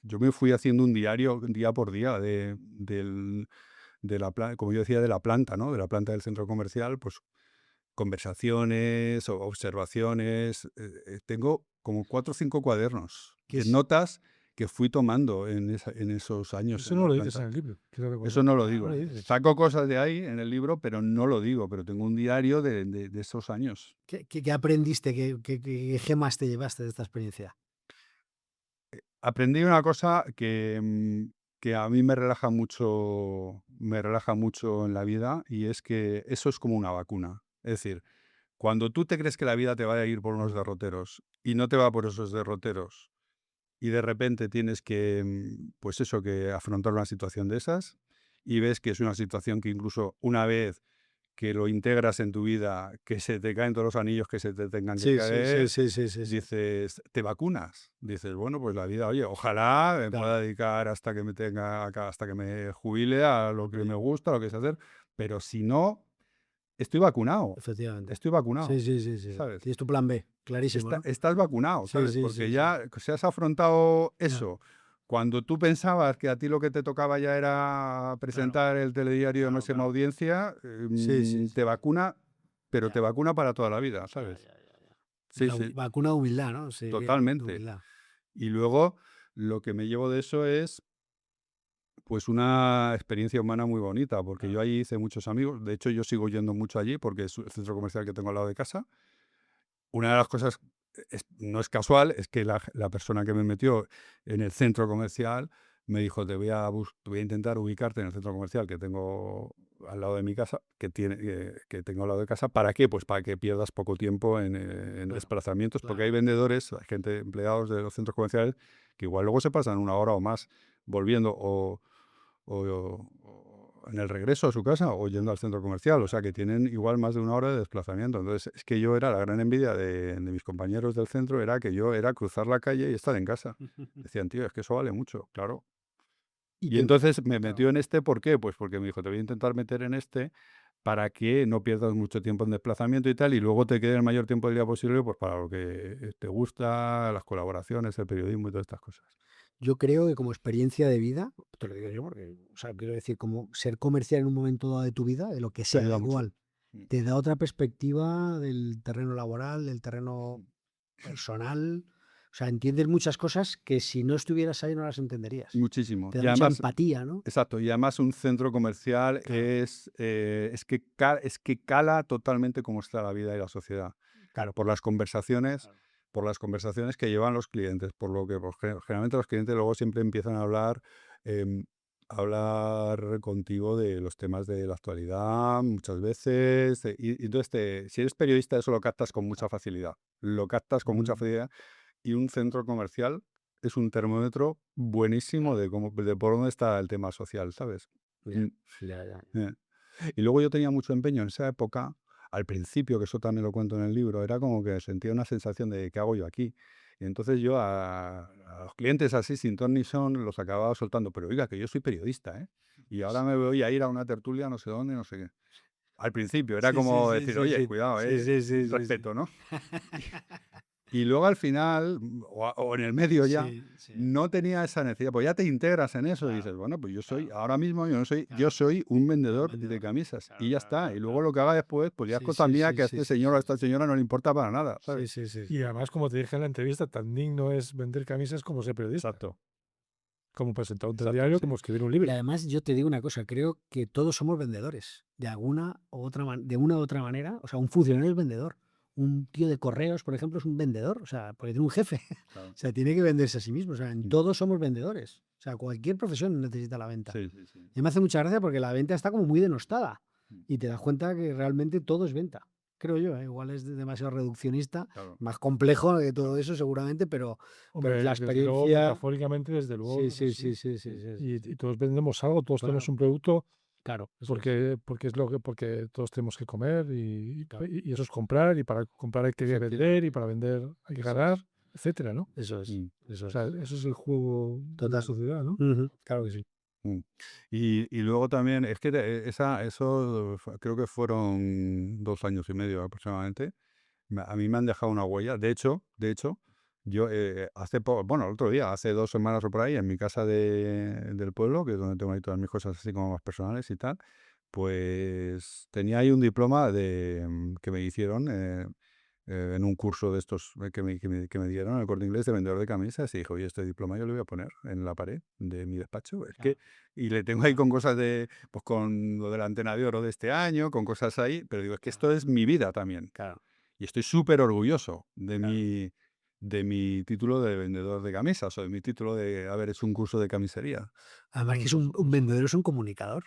Yo me fui haciendo un diario día por día como yo decía, de la planta, ¿no? De la planta del centro comercial, pues conversaciones o observaciones. Tengo como 4 o 5 cuadernos ¿Qué de es? notas que fui tomando en esos años Eso en no la lo dices planta. en el libro. quiero recordar. Eso no lo No digo. lo dices. Saco cosas de ahí en el libro, pero no lo digo. Pero tengo un diario de esos años. ¿Qué aprendiste? ¿Qué gemas te llevaste de esta experiencia? Aprendí una cosa que a mí me relaja mucho en la vida, y es que eso es como una vacuna. Es decir, cuando tú te crees que la vida te va a ir por unos derroteros y no te va por esos derroteros, y de repente tienes que, pues eso, que afrontar una situación de esas, y ves que es una situación que incluso una vez que lo integras en tu vida, que se te caen todos los anillos que se te tengan que caer, Sí. dices, te vacunas. Dices, bueno, pues la vida, oye, ojalá me Claro. pueda dedicar hasta que me jubile a lo que me gusta, a lo que sé hacer, pero si no, estoy vacunado. Efectivamente. Estoy vacunado. Sí. ¿Sabes? Tienes tu plan B, clarísimo. ¿no? Estás vacunado, Sí, ¿sabes? sí, Porque sí, ya si has afrontado eso, cuando tú pensabas que a ti lo que te tocaba ya era presentar el telediario de máxima audiencia, Sí. te vacuna, pero Ya. te vacuna para toda la vida, ¿sabes? Sí, La sí, vacuna de humildad, ¿no? Sí, bien, de totalmente. humildad. Y luego lo que me llevo de eso es pues una experiencia humana muy bonita, porque yo allí hice muchos amigos. De hecho, yo sigo yendo mucho allí porque es el centro comercial que tengo al lado de casa. Una de las cosas no es casual, es que la persona que me metió en el centro comercial me dijo, te voy a intentar ubicarte en el centro comercial que tengo al lado de mi casa, que tengo al lado de casa. ¿Para qué? Pues para que pierdas poco tiempo en Claro, desplazamientos, porque claro. hay vendedores, hay gente, empleados de los centros comerciales, que igual luego se pasan 1 hora o más volviendo o en el regreso a su casa o yendo al centro comercial, o sea que tienen igual más de 1 hora de desplazamiento. Entonces, es que yo era la gran envidia de mis compañeros del centro, era que yo era cruzar la calle y estar en casa. Decían, tío, es que eso vale mucho, claro. Y Y te, entonces me claro, metió en este, ¿por qué? Pues porque me dijo, te voy a intentar meter en este para que no pierdas mucho tiempo en desplazamiento y tal, y luego te quede el mayor tiempo del día posible pues para lo que te gusta, las colaboraciones, el periodismo y todas estas cosas. yo creo que como experiencia de vida, te lo digo yo porque, o sea, quiero decir, como ser comercial en un momento dado de tu vida, de lo que Te sea, da ayuda mucho. igual, Mm. te da otra perspectiva del terreno laboral, del terreno personal. O sea, entiendes muchas cosas que si no estuvieras ahí no las entenderías. Muchísimo. Te da Y mucha además, empatía, ¿no? exacto, y además un centro comercial Claro, es que cala totalmente cómo está la vida y la sociedad. claro, Por las conversaciones, claro. por las conversaciones que llevan los clientes, por lo que pues, generalmente los clientes luego siempre empiezan em, a hablar contigo de los temas de la actualidad muchas veces. Y entonces, si eres periodista, eso lo captas con mucha facilidad. Lo captas con mucha Mm, facilidad. Y un centro comercial es un termómetro buenísimo de por dónde está el tema social, ¿sabes? ya, Mm, ya, ya. eh. Y luego yo tenía mucho empeño en esa época, al principio, que eso también lo cuento en el libro, era como que sentía una sensación de ¿qué hago yo aquí? Y entonces yo a los clientes así, sin ton ni son, los acababa soltando, pero oiga, que yo soy periodista, ¿eh? Y ahora me voy a ir a una tertulia no sé dónde, no sé qué. Al principio era Sí, sí, como sí, decir, sí, oye, sí. cuidado, Sí, sí, sí, sí, sí. respeto, ¿no? Y luego al final, o en el medio ya, Sí, sí, no tenía esa necesidad, pues ya te integras en eso y claro, dices, bueno, pues yo soy, claro, ahora mismo yo claro. soy un Un vendedor de vendedor. camisas y Claro, ya claro, está. claro, Y luego claro. lo que haga después, pues ya es Sí, cosa sí, mía sí, que a sí, este sí, señor o sí, a esta sí. señora no le importa para nada, Sí, ¿sabes? sí, sí. Y además, como te dije en la entrevista, tan digno es vender camisas como ser periodista, Exacto, como presentar un exacto. telediario, Sí. como escribir un Y libro. además yo te digo una cosa, creo que todos somos vendedores, de alguna u otra de una u otra manera. O sea, un funcionario es vendedor. Un tío de correos, por ejemplo, es un vendedor, o sea, porque tiene un jefe. Claro. O sea, tiene que venderse a sí mismo. O sea, en Mm. todos somos vendedores. O sea, cualquier profesión necesita la venta. Sí, sí, sí. Y me hace mucha gracia porque la venta está como muy denostada Mm. y te das cuenta que realmente todo es venta. Creo yo, ¿eh? Igual es demasiado reduccionista, Claro. más complejo que todo eso seguramente, pero Hombre, la desde luego, experiencia... metafóricamente, desde luego, Sí, es sí, así. sí, sí, sí, sí, sí, sí. Y todos vendemos algo, todos tenemos Claro, un producto claro, eso es. porque todos tenemos que comer Claro, y eso es comprar y para comprar hay que vender y efectivamente. para vender hay que Eso ganar, es. etcétera, ¿no? Eso es. Mm. Eso O sea, es. eso es el juego de la Total. sociedad, ¿no? Ujú, claro que sí. Mm. Y luego también, es que eso creo que fueron 2 años y medio aproximadamente. A mí me han dejado una huella. De hecho, yo bueno, el otro día, hace 2 semanas o por ahí, en mi casa del pueblo, que es donde tengo ahí todas mis cosas así como más personales y tal, pues tenía ahí un diploma que me hicieron en un curso de estos que me dieron en el Corte Inglés de vendedor de camisas y dije, oye, este diploma yo lo voy a poner en la pared de mi despacho. Claro, Y le tengo ahí con cosas pues con lo de la antena de oro de este año, con cosas ahí, pero digo, es que claro, esto es mi vida también. claro, Y estoy súper orgulloso de claro. mi título de vendedor de camisas o de mi título de haber hecho un curso de camisería. Además que Bueno, es por un supuesto. vendedor, es un comunicador.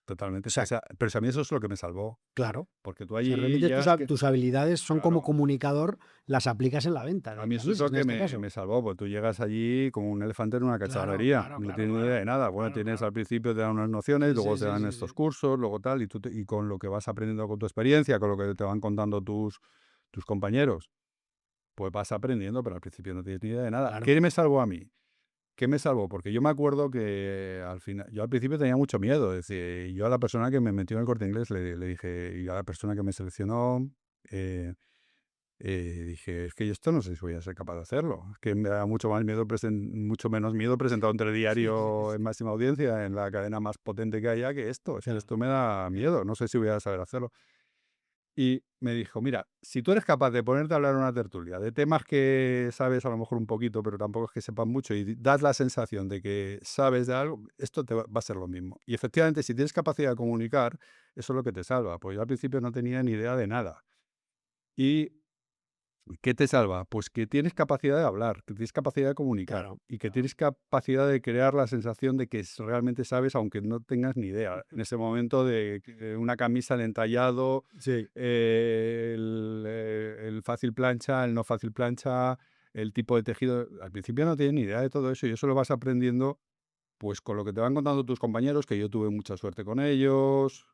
Totalmente. O sea, Pero si a mí eso es lo que me salvó. claro. Porque tú O sea, allí realmente llegas que... tus habilidades son como Claro. comunicador, las aplicas en la venta A de mí eso es lo camisas en que este me, caso. me salvó, porque tú llegas allí como un elefante en una Claro, cacharrería, claro, no claro, tienes ni idea de claro, nada. Bueno, claro, tienes claro. al principio te dan unas nociones, Sí, luego sí, te sí, dan sí, estos sí. cursos, luego tal, y con lo que vas aprendiendo con tu experiencia, con lo que te van contando tus compañeros, pues vas aprendiendo, pero al principio no tienes ni idea de nada. Claro. ¿Qué me salvó a mí? ¿Qué me salvó? Porque yo me acuerdo que al final, yo al principio tenía mucho miedo. Es decir, yo a la persona que me metió en el Corte Inglés le dije, y a la persona que me seleccionó, dije, es que yo esto no sé si voy a ser capaz de hacerlo. Es que me da mucho menos miedo presentar un Sí, sí, telediario en sí. máxima audiencia, en la cadena más potente que haya, que esto. Es que Claro, esto me da claro. miedo, no sé si voy a saber hacerlo. Y me dijo, mira, si tú eres capaz de ponerte a hablar en una tertulia de temas que sabes a lo mejor un poquito, pero tampoco es que sepas mucho, y das la sensación de que sabes de algo, esto va a ser lo mismo. Y efectivamente, si tienes capacidad de comunicar, eso es lo que te salva. Pues yo al principio no tenía ni idea de nada. Y ¿Qué te salva? Pues que tienes capacidad de hablar, que tienes capacidad de comunicar Claro, y que tienes capacidad de crear la sensación de que realmente sabes, aunque no tengas ni idea. En ese momento de una camisa, el entallado, sí. el fácil plancha, el no fácil plancha, el tipo de tejido. Al principio no tienes ni idea de todo eso y eso lo vas aprendiendo pues con lo que te van contando tus compañeros, que yo tuve mucha suerte con ellos,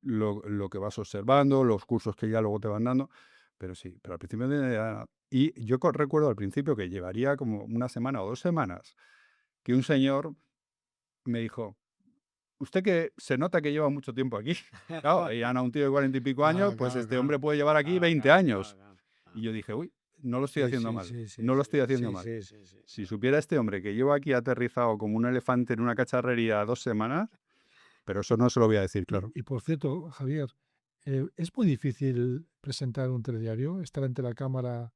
lo que vas observando, los cursos que ya luego te van dando. Pero sí, pero al principio no tenía idea de nada. Y yo recuerdo al principio que llevaría como una semana o 2 semanas, que un señor me dijo: "Usted que se nota que lleva mucho tiempo aquí". Claro, veían a un tío de 40 y pico años, Claro, pues claro, este claro. hombre puede llevar aquí Claro, 20 claro, claro, años. claro, Y claro. yo dije: "Uy, no lo estoy Sí, haciendo sí, mal, sí, sí, no lo sí, estoy haciendo sí, mal". sí, sí, sí, Si sí. supiera este hombre que llevo aquí aterrizado como un elefante en una cacharrería 2 semanas, pero eso no se lo voy a decir, claro. Y por cierto, Javier, ¿es muy difícil presentar un telediario, estar ante la cámara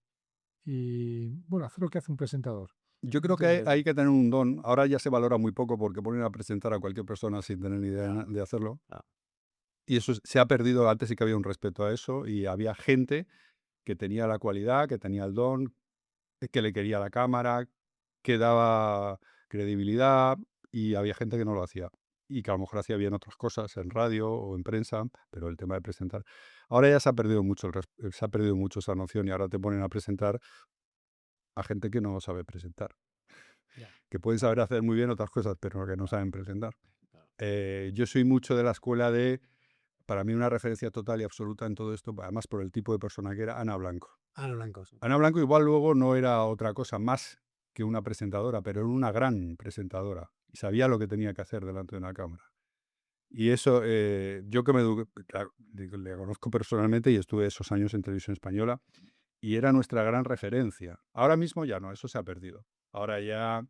y, bueno, hacer lo que hace un presentador? Yo Un creo que telediario. hay que tener un don. Ahora ya se valora muy poco porque ponen a presentar a cualquier persona sin tener ni idea Ya, de hacerlo. ya. Y eso se ha perdido. Antes sí que había un respeto a eso y había gente que tenía la cualidad, que tenía el don, que le quería la cámara, que daba credibilidad y había gente que no lo hacía. Y que a lo mejor hacía bien otras cosas en radio o en prensa, pero el tema de presentar. Ahora ya se ha perdido mucho, se ha perdido mucho esa noción y ahora te ponen a presentar a gente que no sabe presentar. Ya, Que pueden saber hacer muy bien otras cosas, pero que no saben presentar. claro. Yo soy mucho de la escuela de, para mí una referencia total y absoluta en todo esto, además por el tipo de persona que era Ana Blanco. Ana Blanco, sí. Ana Blanco igual luego no era otra cosa más que una presentadora, pero era una gran presentadora y sabía lo que tenía que hacer delante de una cámara. Y eso, yo que me eduqué, claro, le conozco personalmente y estuve esos años en Televisión Española y era nuestra gran referencia. Ahora mismo ya no, eso se ha perdido. Ahora ya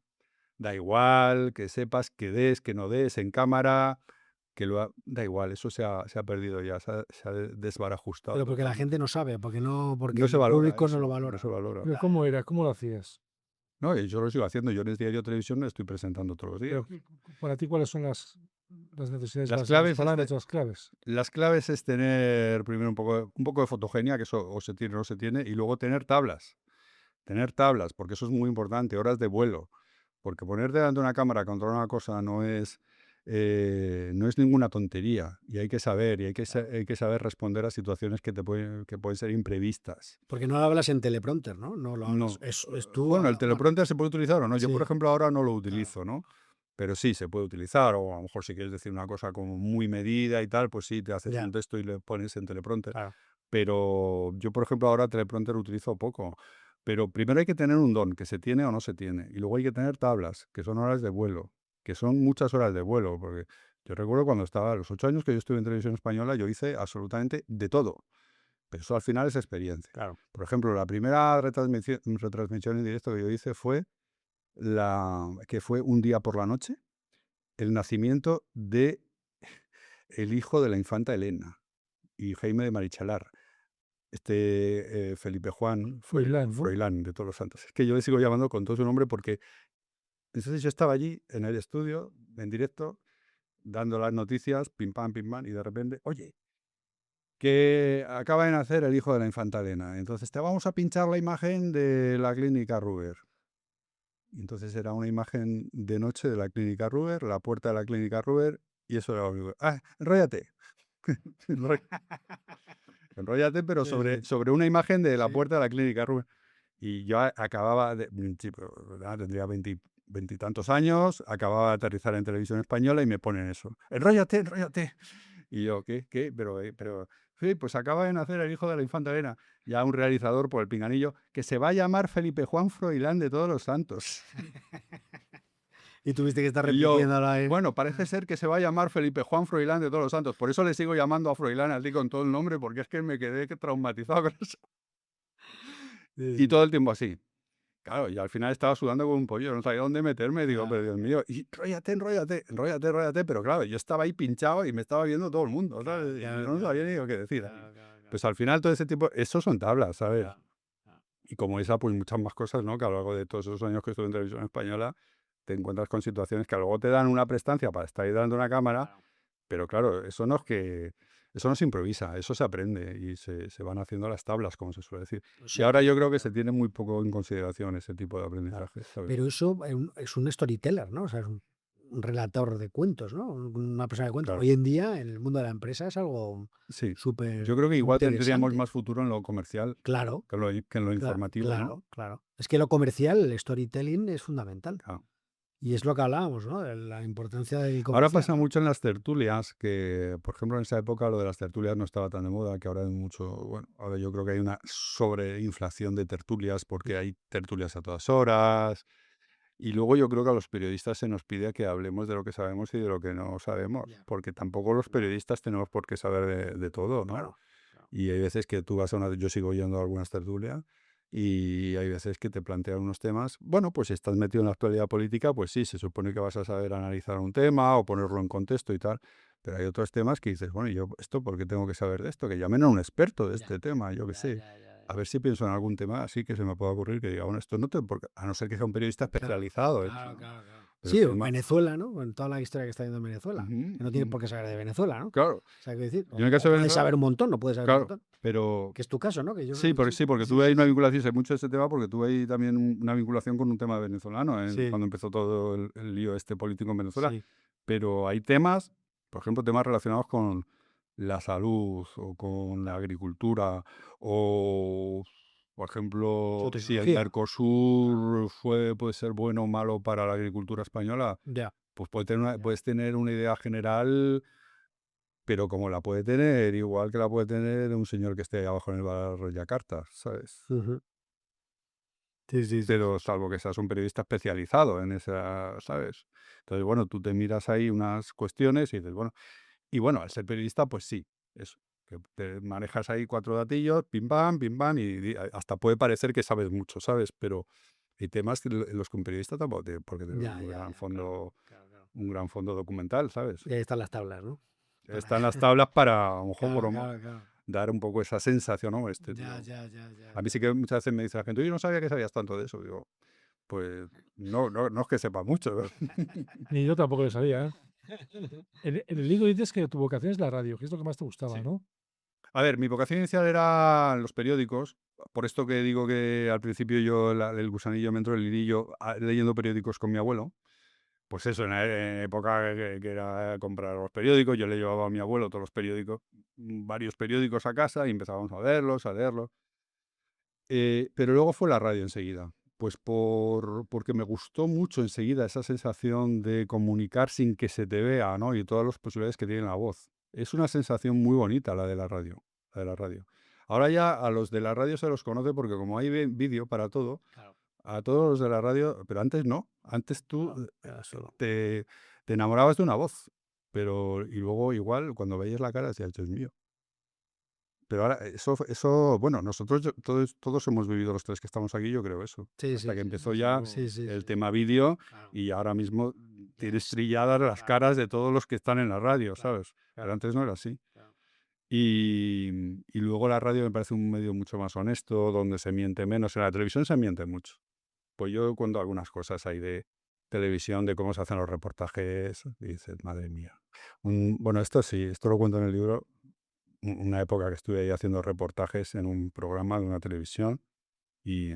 da igual que sepas, que des, que no des en cámara, da igual, eso se ha perdido ya, se ha desbarajustado Pero porque la totalmente. gente no sabe, porque No se el valora público no lo eso, no valora. se valora. Pero ¿cómo era? ¿Cómo lo hacías? No, y yo lo sigo haciendo, yo en el diario televisión estoy presentando todos los días. Pero para ti, ¿cuáles son las necesidades Las básicas? Los claves es parámetros, las claves. las claves es tener primero un poco de fotogenia, que eso o se tiene o no se tiene, y luego tener tablas, porque eso es muy importante, horas de vuelo. Porque ponerte delante de una cámara a controlar una cosa no es ninguna tontería. Y hay que saber, hay que saber responder a situaciones que pueden ser imprevistas. Porque no lo hablas en teleprompter, ¿no? No lo hablas. No. Es tú. Bueno, el teleprompter se puede utilizar o no. Yo, por Sí, ejemplo, ahora no lo claro. utilizo, ¿no? Pero sí, se puede utilizar. O a lo mejor si quieres decir una cosa como muy medida y tal, pues sí, te haces Ya, un texto y le pones en teleprompter. claro. Pero yo, por ejemplo, ahora teleprompter utilizo poco. Pero primero hay que tener un don, que se tiene o no se tiene. Y luego hay que tener tablas, que son horas de vuelo, que son muchas horas de vuelo. Porque yo recuerdo cuando estaba, a los 8 años que yo estuve en Televisión Española, yo hice absolutamente de todo. Pero eso al final es experiencia. Claro. Por ejemplo, la primera retransmisión en directo que yo hice que fue un día por la noche, el nacimiento de el hijo de la infanta Elena y Jaime de Marichalar. Felipe Juan Froilán, ¿no? Froilán, de todos los santos. Es que yo le sigo llamando con todo su nombre porque entonces yo estaba allí en el estudio, en directo, dando las noticias, pim pam, y de repente, oye, que acaba de nacer el hijo de la infanta Elena. Entonces te vamos a pinchar la imagen de la clínica Ruber. Y entonces era una imagen de noche de la clínica Ruber, la puerta de la clínica Ruber, y eso era lo único. Ah, enróllate. Enróllate, pero Sí, sobre, sí, sobre una imagen de la sí. puerta de la clínica Ruber. Y yo acababa de, sí, pero, ¿verdad? Tendría veintitantos años, acababa de aterrizar en Televisión Española y me ponen eso. Enróllate, enróllate. Y yo, ¿qué? Pero, sí, pues acaba de nacer el hijo de la infanta Elena. Ya un realizador por el pinganillo, que se va a llamar Felipe Juan Froilán de Todos los Santos. Y tuviste que estar Y yo, repitiéndolo ahí. bueno, parece ser que se va a llamar Felipe Juan Froilán de Todos los Santos. Por eso le sigo llamando a Froilán a ti con todo el nombre, porque es que me quedé traumatizado con eso. Sí, Y sí. todo el tiempo así. Claro, y al final estaba sudando como un pollo, no sabía dónde meterme. Digo, Claro, pero Dios mío, y enróllate. Pero claro, yo estaba ahí pinchado y me estaba viendo todo el mundo, claro, ¿sabes? Y claro, yo no sabía ni lo que decir. claro, claro, Pues al final todo ese tipo, eso son tablas, ¿sabes? claro, claro. Y como esa, pues muchas más cosas, ¿no? Que a lo largo de todos esos años que estuve en Televisión Española, te encuentras con situaciones que luego te dan una prestancia para estar ahí delante de una cámara, Claro. pero claro, eso no es que Eso no se improvisa, eso se aprende y se van haciendo las tablas, como se suele decir. O Y sea, ahora yo creo que se tiene muy poco en consideración ese tipo de claro. aprendizaje, ¿sabes? Pero eso es un storyteller, ¿no? O sea, es un relator de cuentos, ¿no? Una persona de cuentos. Claro, Hoy en día, en el mundo de la empresa, es algo sí. súper Yo creo que igual tendríamos interesante. más futuro en lo comercial Claro, que en lo informativo, ¿no? claro, claro. Es que lo comercial, el storytelling, es fundamental. Claro. Y es lo que hablábamos, ¿no? De la importancia del Ahora comercial. pasa mucho en las tertulias, que por ejemplo en esa época lo de las tertulias no estaba tan de moda, que ahora hay mucho, bueno, ahora yo creo que hay una sobreinflación de tertulias porque hay tertulias a todas horas. Y luego yo creo que a los periodistas se nos pide que hablemos de lo que sabemos y de lo que no sabemos, Ya, porque tampoco los periodistas tenemos por qué saber de todo, ¿no? claro. Y hay veces que tú vas a una, yo sigo yendo a algunas tertulias y hay veces que te plantean unos temas, bueno, pues si estás metido en la actualidad política, pues sí, se supone que vas a saber analizar un tema o ponerlo en contexto y tal, pero hay otros temas que dices, bueno, ¿y yo esto por qué tengo que saber de esto? Que llamen a un experto de Ya, este tema, yo qué ya, sé. ya, ya, A ya. ver si pienso en algún tema así que se me pueda ocurrir que diga, bueno, esto no te, a no ser que sea un periodista Claro, especializado en eso, claro, ¿no? claro, claro. Pero Sí, o tema, Venezuela, ¿no? Con toda la historia que está viendo en Venezuela. ujú, Que no tiene ujú. por qué saber de Venezuela, ¿no? O Claro, sea, quiero decir, yo en el caso o de puedes Venezuela, saber un montón, no puedes saber un claro, montón. pero Que es tu caso, ¿no? Que yo sí, porque sí, porque sí, tuve ahí sí, una sí. vinculación, sé mucho de este tema, porque tuve ahí también una vinculación con un tema venezolano, Sí, cuando empezó todo el lío este político en Venezuela. sí. Pero hay temas, por ejemplo, temas relacionados con la salud o con la agricultura o, por ejemplo, si el Geotecnología. Mercosur puede ser bueno o malo para la agricultura española, Ya, pues puedes ya. tener una idea general, pero como la puede tener, igual que la puede tener un señor que esté ahí abajo en el bar Yakarta, ¿sabes? Ujú. Sí, sí, sí, Pero sí. salvo que seas un periodista especializado en esa, ¿sabes? Entonces, bueno, tú te miras ahí unas cuestiones y dices, bueno, y bueno, al ser periodista, pues sí, eso, que te manejas ahí 4 datillos, pim pam, y hasta puede parecer que sabes mucho, ¿sabes? Pero hay temas en los que un periodista tampoco tiene por qué tener Ya, ya, ya, claro, claro, claro. un gran fondo documental, ¿sabes? Y ahí están las tablas, ¿no? Para... Están las tablas para, a lo mejor, Claro, claro, claro. dar un poco esa sensación, ¿no? Este Ya, tío. ya, ya, ya, A mí ya. sí que muchas veces me dice la gente, yo no sabía que sabías tanto de eso. Digo, pues no es que sepa mucho. Ni yo tampoco lo sabía, ¿eh? En el libro dices que tu vocación es la radio, que es lo que más te gustaba, Sí. ¿no? A ver, mi vocación inicial era los periódicos. Por esto que digo que al principio yo, el gusanillo me entró el lirillo leyendo periódicos con mi abuelo. Pues eso, en la época que era comprar los periódicos, yo le llevaba a mi abuelo todos los periódicos, varios periódicos a casa y empezábamos a leerlos, a leerlos. Pero luego fue la radio enseguida. Pues porque me gustó mucho enseguida esa sensación de comunicar sin que se te vea, ¿no? Y todas las posibilidades que tiene la voz. Es una sensación muy bonita la de la radio, la de la radio. Ahora ya a los de la radio se los conoce porque como hay vídeo para todo, Claro. a todos los de la radio, pero antes no. Antes tú No, era solo. te enamorabas de una voz, pero y luego igual cuando veías la cara decías, Dios mío. Pero ahora eso, bueno, nosotros todos hemos vivido los 3 que estamos aquí, yo creo eso. Sí, Hasta sí, que sí, empezó sí, ya sí, sí, el sí. tema vídeo Claro. y ahora mismo Ya, tienes trilladas las claro, caras de todos los que están en la radio, claro, ¿sabes? Pero claro, antes no era así. claro. Y luego la radio me parece un medio mucho más honesto, donde se miente menos. En la televisión se miente mucho. Pues yo cuento algunas cosas ahí de televisión, de cómo se hacen los reportajes, y dices, madre mía. Bueno, esto sí, esto lo cuento en el libro, una época que estuve ahí haciendo reportajes en un programa de una televisión y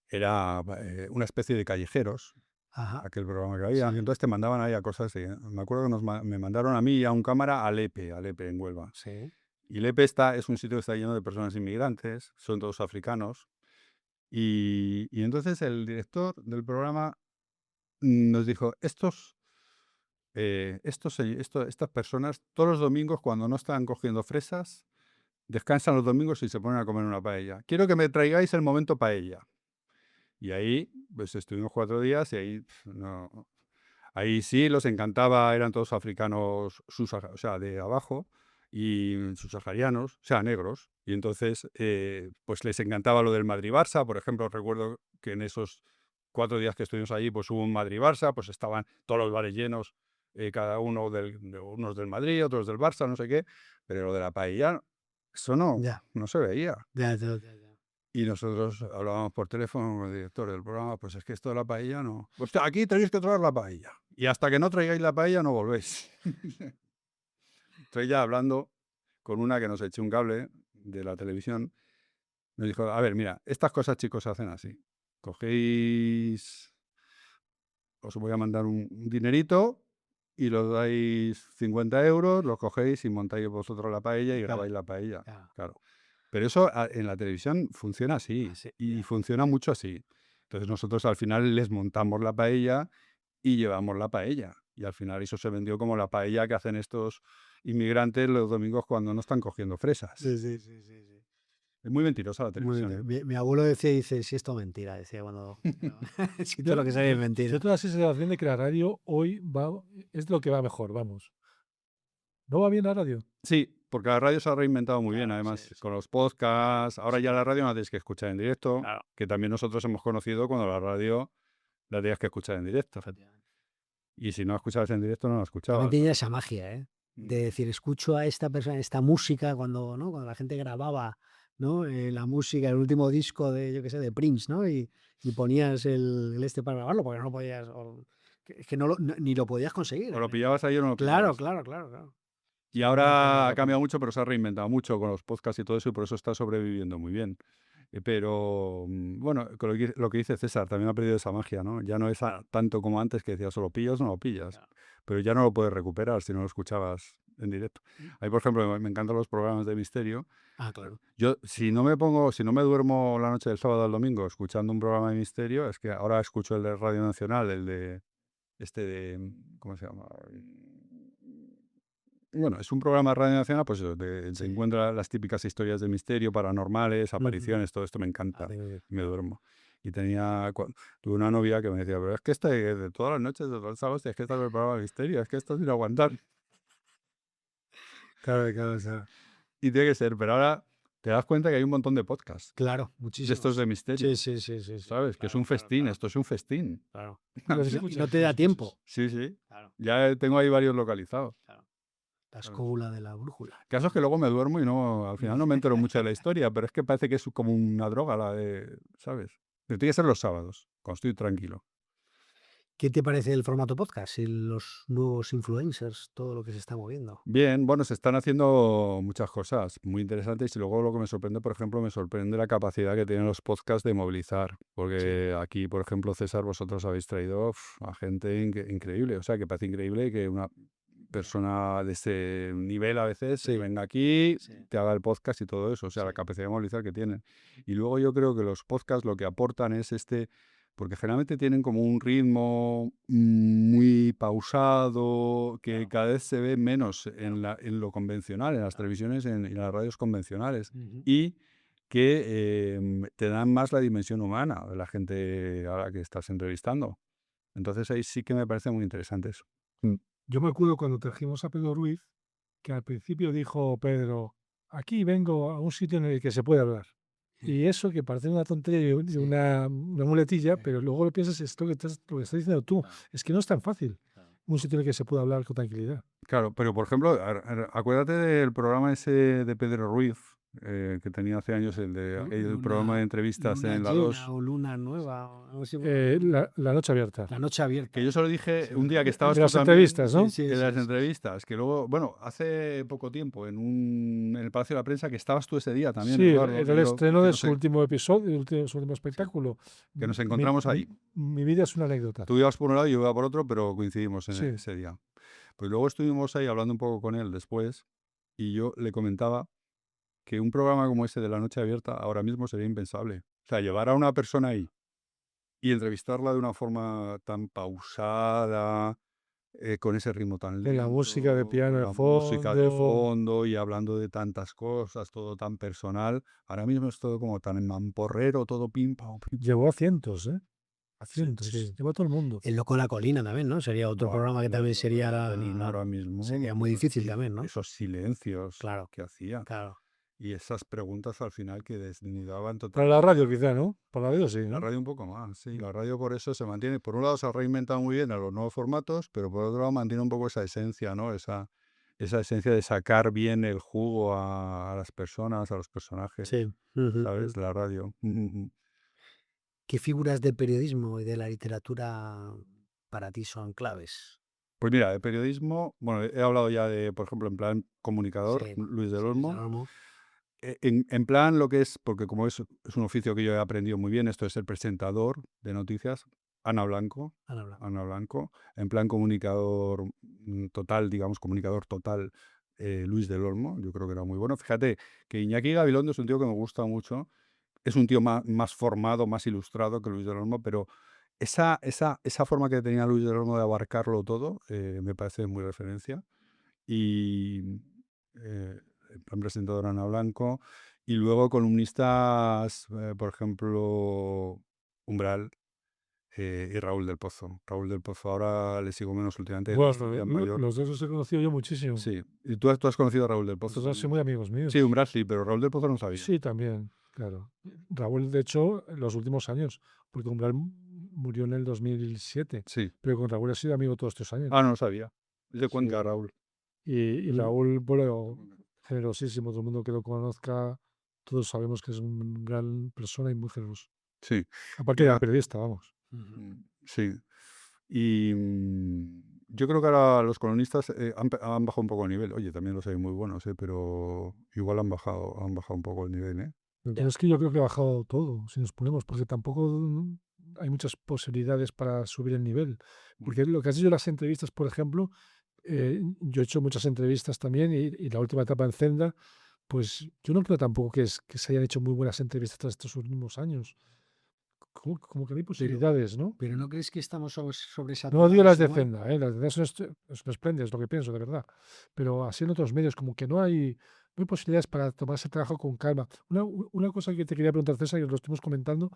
era una especie de callejeros, Ajá. aquel programa que había, y Sí, entonces te mandaban ahí a cosas, me acuerdo que me mandaron a mí y a un cámara a Lepe en Huelva. sí. Y Lepe es un sitio que está lleno de personas inmigrantes, son todos africanos, y entonces el director del programa nos dijo, estas personas todos los domingos cuando no están cogiendo fresas, descansan los domingos y se ponen a comer una paella. Quiero que me traigáis el momento paella. Y ahí, pues estuvimos 4 días y ahí, no, ahí sí los encantaba, eran todos africanos, o sea, de abajo, y subsaharianos, o sea, negros. Y entonces, pues les encantaba lo del Madrid-Barça. Por ejemplo, recuerdo que en esos 4 días que estuvimos allí, pues hubo un Madrid-Barça, pues estaban todos los bares llenos, cada uno unos del Madrid, otros del Barça, no sé qué. Pero lo de la paella, eso Ya, no se veía. ya, ya, ya, ya. Y nosotros hablábamos por teléfono con el director del programa, pues es que esto de la paella no. Pues aquí tenéis que traer la paella. Y hasta que no traigáis la paella no volvéis. estoy ya hablando con una que nos echó un cable de la televisión. Nos dijo, a ver, mira, estas cosas, chicos, se hacen así. Cogéis, os voy a mandar un dinerito y los dais 50 euros, los cogéis y montáis vosotros la paella y Claro, grabáis la paella. claro. Claro. Pero eso en la televisión funciona así Así, y ya. funciona mucho así. Entonces nosotros al final les montamos la paella y llevamos la paella. Y al final eso se vendió como la paella que hacen estos inmigrantes los domingos cuando no están cogiendo fresas. Sí, sí, sí, sí, sí. Es muy mentirosa la Muy televisión, bien. ¿eh? Mi abuelo dice, si esto es mentira, decía cuando... si todo lo que sabía es mentira. Yo tengo la sensación de que la radio hoy es lo que va mejor, vamos. ¿No va bien la radio? Sí, porque la radio se ha reinventado muy bien, Claro, además, sí, sí. con los podcasts. Ahora ya la radio no la tienes que escuchar en directo, Claro. que también nosotros hemos conocido cuando la radio la tenías que escuchar en directo. Efectivamente. Y si no la escuchabas en directo, no la También escuchabas. tenía esa magia, ¿eh? Mm. De decir, escucho a esta persona, esta música, cuando, ¿no? Cuando la gente grababa, ¿no? La música, el último disco de, yo qué sé, de Prince, ¿no? Y ponías el este para grabarlo, porque no podías, es que ni lo podías conseguir. O lo pillabas ahí o no lo Claro, pillabas. claro. Y Sí, ahora ha cambiado mucho, pero se ha reinventado mucho con los podcasts y todo eso, y por eso está sobreviviendo muy bien. Pero, bueno, con lo que dice César, también ha perdido esa magia, ¿no? Ya no es tanto como antes que decías, o lo pillas o no lo pillas. Claro. Pero ya no lo puedes recuperar si no lo escuchabas en directo. A mí, por ejemplo, me encantan los programas de misterio. Ah, claro. Yo, si no me duermo la noche del sábado al domingo escuchando un programa de misterio, es que ahora escucho el de Radio Nacional, el de ¿cómo se llama? Bueno, es un programa de Radio Nacional, pues eso, te Sí. encuentra las típicas historias de misterio, paranormales, Ujú. apariciones, todo esto me Ah, encanta. tengo- Me duermo. Y tuve una novia que me decía, pero es que de todas las noches, de todos los sábados, es que estás en el programa de misterio, es que esto es sin aguantar. Claro. Y tiene que ser, pero ahora te das cuenta que hay un montón de podcasts Claro, de muchísimo. estos de misterio, Sí. ¿sabes? Que es un festín, esto es un festín. Claro. Los Y escuchas, no te los da escuchas. tiempo. Sí. Claro. Ya tengo ahí varios localizados. La escóbula de la brújula. Caso es que luego me duermo y al final no me entero mucho de la historia, pero es que parece que es como una droga la de, ¿sabes? Pero tiene que ser los sábados, cuando estoy tranquilo. ¿Qué te parece el formato podcast y los nuevos influencers, todo lo que se está moviendo? Bien, bueno, se están haciendo muchas cosas muy interesantes y luego lo que me sorprende, por ejemplo, me sorprende la capacidad que tienen los podcasts de movilizar, porque aquí, por ejemplo, César, vosotros habéis traído a gente increíble, o sea, que parece increíble que una persona de ese nivel a veces Sí. venga aquí, Sí. te haga el podcast y todo eso, o sea, la Sí. capacidad de movilizar que tienen. Y luego yo creo que los podcasts lo que aportan es porque generalmente tienen como un ritmo muy pausado, que Claro. cada vez se ve menos en lo convencional, en las televisiones y en las radios convencionales, Ujú. y que te dan más la dimensión humana de la gente a la que estás entrevistando. Entonces ahí sí que me parece muy interesante eso. Yo me acuerdo cuando trajimos a Pedro Ruiz, que al principio dijo Pedro, aquí vengo a un sitio en el que se puede hablar. Y eso que parece una tontería y Sí. una muletilla, Sí. pero luego lo piensas, esto lo que estás diciendo tú, Claro. es que no es tan fácil. Claro. Un sitio en el que se puede hablar con tranquilidad. Claro, pero por ejemplo, acuérdate del programa ese de Pedro Ruiz, que tenía hace años, el programa de entrevistas Luna en la llena 2. o luna nueva. O algo así. La noche abierta. La noche abierta. Que yo se lo dije Sí, un día que estabas de tú las también, entrevistas, ¿no? Sí, en las sí. entrevistas, que luego, bueno, hace poco tiempo, en el Palacio de la Prensa, que estabas tú ese día también, Sí, Eduardo, era y el yo, estreno que de no su sé, último episodio, su último espectáculo. que nos encontramos ahí. Mi vida es una anécdota. Tú ibas por un lado y yo iba por otro, pero coincidimos Sí. ese día. Pues luego estuvimos ahí hablando un poco con él después, y yo le comentaba que un programa como ese de La Noche Abierta ahora mismo sería impensable. O sea, llevar a una persona ahí y entrevistarla de una forma tan pausada, con ese ritmo tan Con la música de piano de la música de fondo. fondo y hablando de tantas cosas, todo tan personal. Ahora mismo es todo como tan mamporrero, todo pim, pam, pim. Llevó a cientos, ¿eh? A Sí, cientos. sí. Llevó a todo el mundo. El Loco de la Colina también, ¿no? Sería otro Buah, programa que también sería ahora mismo. sería muy difícil Y también, ¿no? esos silencios Claro. que hacía. Claro. Y esas preguntas al final que desnudaban Para totalmente. la radio quizá, ¿no? Para la radio sí, La ¿no? radio un poco más, sí. La radio por eso se mantiene. Por un lado se ha reinventado muy bien a los nuevos formatos, pero por otro lado mantiene un poco esa esencia, ¿no? Esa esencia de sacar bien el jugo a las personas, a los personajes, Sí. Ujú, ¿sabes? ujú. De la radio. ¿Qué figuras del periodismo y de la literatura para ti son claves? Pues mira, de periodismo, bueno, he hablado ya de, por ejemplo, en plan comunicador, Sí, Luis del sí, Luis del Olmo. Olmo. En plan lo que es, porque como es un oficio que yo he aprendido muy bien, esto es el presentador de noticias, Ana Blanco. Ana Blanco. Ana Blanco. En plan comunicador total, digamos, comunicador total, Luis del Olmo. Yo creo que era muy bueno. Fíjate que Iñaki Gabilondo es un tío que me gusta mucho. Es un tío más formado, más ilustrado que Luis del Olmo, pero esa forma que tenía Luis del Olmo de abarcarlo todo me parece muy referencia. Y en plan presentador Ana Blanco. Y luego columnistas, por ejemplo, Umbral y Raúl del Pozo. Raúl del Pozo ahora le sigo menos últimamente, Bueno, está ya mayor. los dos los he conocido yo muchísimo. Sí. ¿Y tú has conocido a Raúl del Pozo Los dos son también? muy amigos míos. Sí, Umbral sí, pero Raúl del Pozo no sabía. Sí, también, claro. Raúl, de hecho, en los últimos años, porque Umbral murió en el 2007, Sí. pero con Raúl he sido amigo todos estos años. Ah, no lo sabía. Es de Cuenca, Sí. Raúl. Y Raúl, bueno, generosísimo, todo el mundo que lo conozca, todos sabemos que es una gran persona y muy generoso. Sí. Aparte era periodista, vamos. Sí. Y yo creo que ahora los columnistas han bajado un poco el nivel. Oye, también los hay muy buenos, pero igual han bajado un poco el nivel, ¿eh? Pero es que yo creo que ha bajado todo, si nos ponemos, porque tampoco hay muchas posibilidades para subir el nivel. Porque lo que has dicho de las entrevistas, por ejemplo, yo he hecho muchas entrevistas también y la última etapa en Zenda, pues yo no creo tampoco que se hayan hecho muy buenas entrevistas estos últimos años. Como que no hay posibilidades, ¿no? Pero ¿no crees que estamos No sobresaturados digo las de igual? Zenda, las de Zenda son espléndidas, lo que pienso, de verdad. Pero así en otros medios, como que no hay posibilidades para tomarse el trabajo con calma. Una cosa que te quería preguntar, César, y lo estuvimos comentando,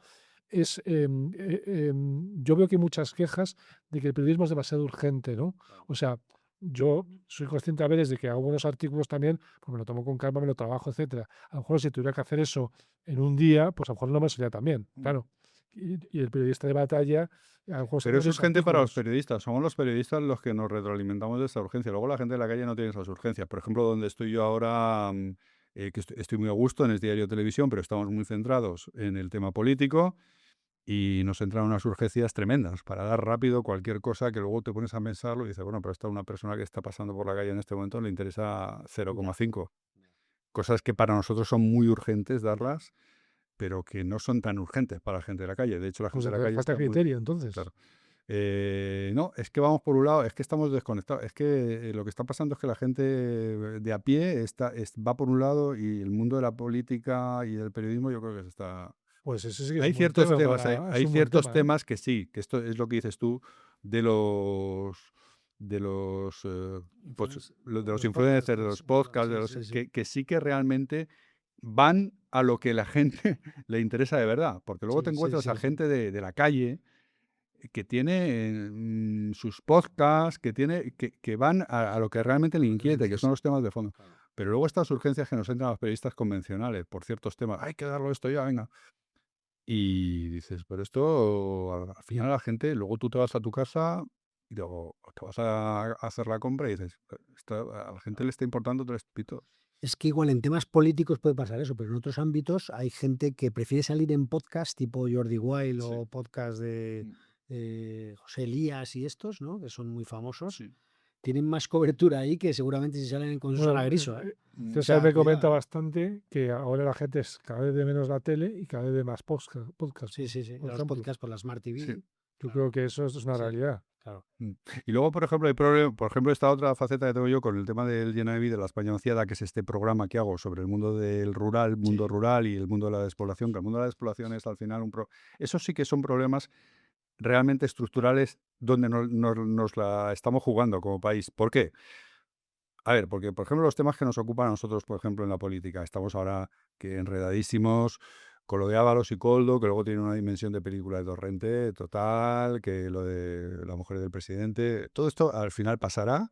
es, yo veo que hay muchas quejas de que el periodismo es demasiado urgente, ¿no? O sea, yo soy consciente a veces de que hago buenos artículos también, pues me lo tomo con calma, me lo trabajo, etcétera. A lo mejor si tuviera que hacer eso en un día, pues a lo mejor no me salía tan bien, claro. Y el periodista de batalla, a lo mejor Pero saca es esos urgente para los artículos. periodistas. Somos los periodistas los que nos retroalimentamos de esa urgencia. Luego la gente de la calle no tiene esas urgencias. Por ejemplo, donde estoy yo ahora, que estoy muy a gusto en el diario televisión, pero estamos muy centrados en el tema político y nos entran unas urgencias tremendas para dar rápido cualquier cosa que luego te pones a pensarlo y dices, bueno, pero esta una persona que está pasando por la calle en este momento le interesa 0,5. Cosas que para nosotros son muy urgentes darlas, pero que no son tan urgentes para la gente de la calle. De hecho, la Pues gente de la calle falta está muy... criterio, entonces. Claro. No, es que vamos por un lado, es que estamos desconectados. Es que lo que está pasando es que la gente de a pie va por un lado y el mundo de la política y del periodismo yo creo que se está... Pues ese sí que es Hay un buen ciertos tema temas, es hay un buen ciertos tema, ¿eh? temas que sí, que esto es lo que dices tú de los de los influencers, de los podcasts, que sí que realmente van a lo que la gente le interesa de verdad, porque luego te encuentras a gente de la calle que tiene sus podcasts, que van a lo que realmente le inquieta, que son los temas de fondo. Pero luego estas urgencias que nos entran a los periodistas convencionales por ciertos temas, hay que darlo esto ya, venga. Y dices, pero esto al final la gente, luego tú te vas a tu casa y luego te vas a hacer la compra y dices, a la gente le está importando tres pitos. Es que igual en temas políticos puede pasar eso, pero en otros ámbitos hay gente que prefiere salir en podcast tipo Jordi Wild Sí. o podcast de José Elías y estos, ¿no? Que son muy famosos. Sí. Tienen más cobertura ahí que seguramente si salen con Susana Bueno, Griso, ¿eh? César O sea, me comenta cuidado, ¿eh? bastante que ahora la gente cada vez ve menos la tele y cada vez ve más podcast, Sí, sí, sí. por Los ejemplo. podcasts por la Smart TV. Sí. Yo creo que eso es una Sí. realidad. Claro. Y luego, por ejemplo, por ejemplo, esta otra faceta que tengo yo con el tema del Llena de Vida, la España Vaciada, que es este programa que hago sobre el mundo del rural, mundo rural y el mundo de la despoblación, que el mundo de la despoblación es al final esos sí que son problemas realmente estructurales donde nos la estamos jugando como país. ¿Por qué? A ver, porque, por ejemplo, los temas que nos ocupan a nosotros, por ejemplo, en la política, estamos ahora que enredadísimos con lo de Ábalos y Koldo, que luego tiene una dimensión de película de Torrente total, que lo de la mujer del presidente. Todo esto al final pasará,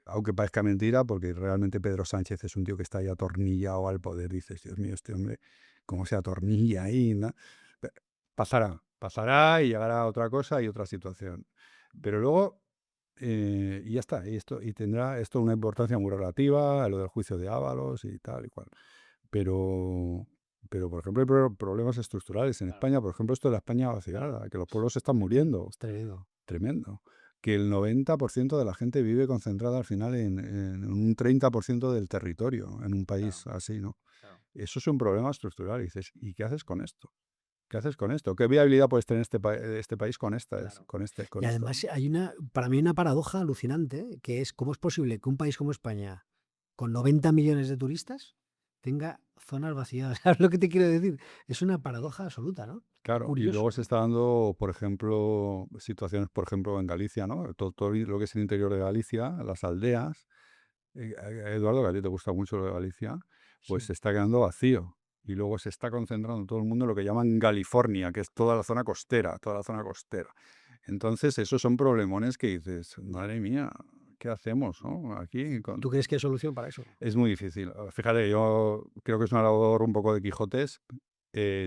aunque parezca mentira, porque realmente Pedro Sánchez es un tío que está ahí atornillado al poder. Dices, Dios mío, este hombre, ¿cómo se atornilla ahí? ¿No? Pasará y llegará a otra cosa y otra situación. Pero luego y ya está, y tendrá esto una importancia muy relativa, lo del juicio de Ábalos y tal y cual. Pero, por ejemplo, hay problemas estructurales en España, por ejemplo, esto de la España vaciada, que los pueblos están muriendo, Es tremendo. tremendo. que el 90% de la gente vive concentrada al final en un 30% del territorio, en un país así, ¿no? Claro. Eso es un problema estructural. Y dices, ¿y qué haces con esto? ¿Qué haces con esto? ¿Qué viabilidad puedes tener este país con Claro. con Y esto? además hay para mí una paradoja alucinante, que es cómo es posible que un país como España, con 90 millones de turistas, tenga zonas vacías. ¿Sabes lo que te quiero decir? Es una paradoja absoluta, ¿no? Claro, y Curioso. luego se está dando, por ejemplo, situaciones, por ejemplo, en Galicia, ¿no? Todo lo que es el interior de Galicia, las aldeas. Eduardo, que a ti te gusta mucho lo de Galicia, pues Sí. se está quedando vacío. Y luego se está concentrando todo el mundo en lo que llaman California, que es toda la zona costera, toda la zona costera. Entonces, esos son problemones que dices, madre mía, ¿qué hacemos, no? Aquí ¿Tú crees que hay solución para eso? es muy difícil. Fíjate, yo creo que es una labor un poco de Quijotes.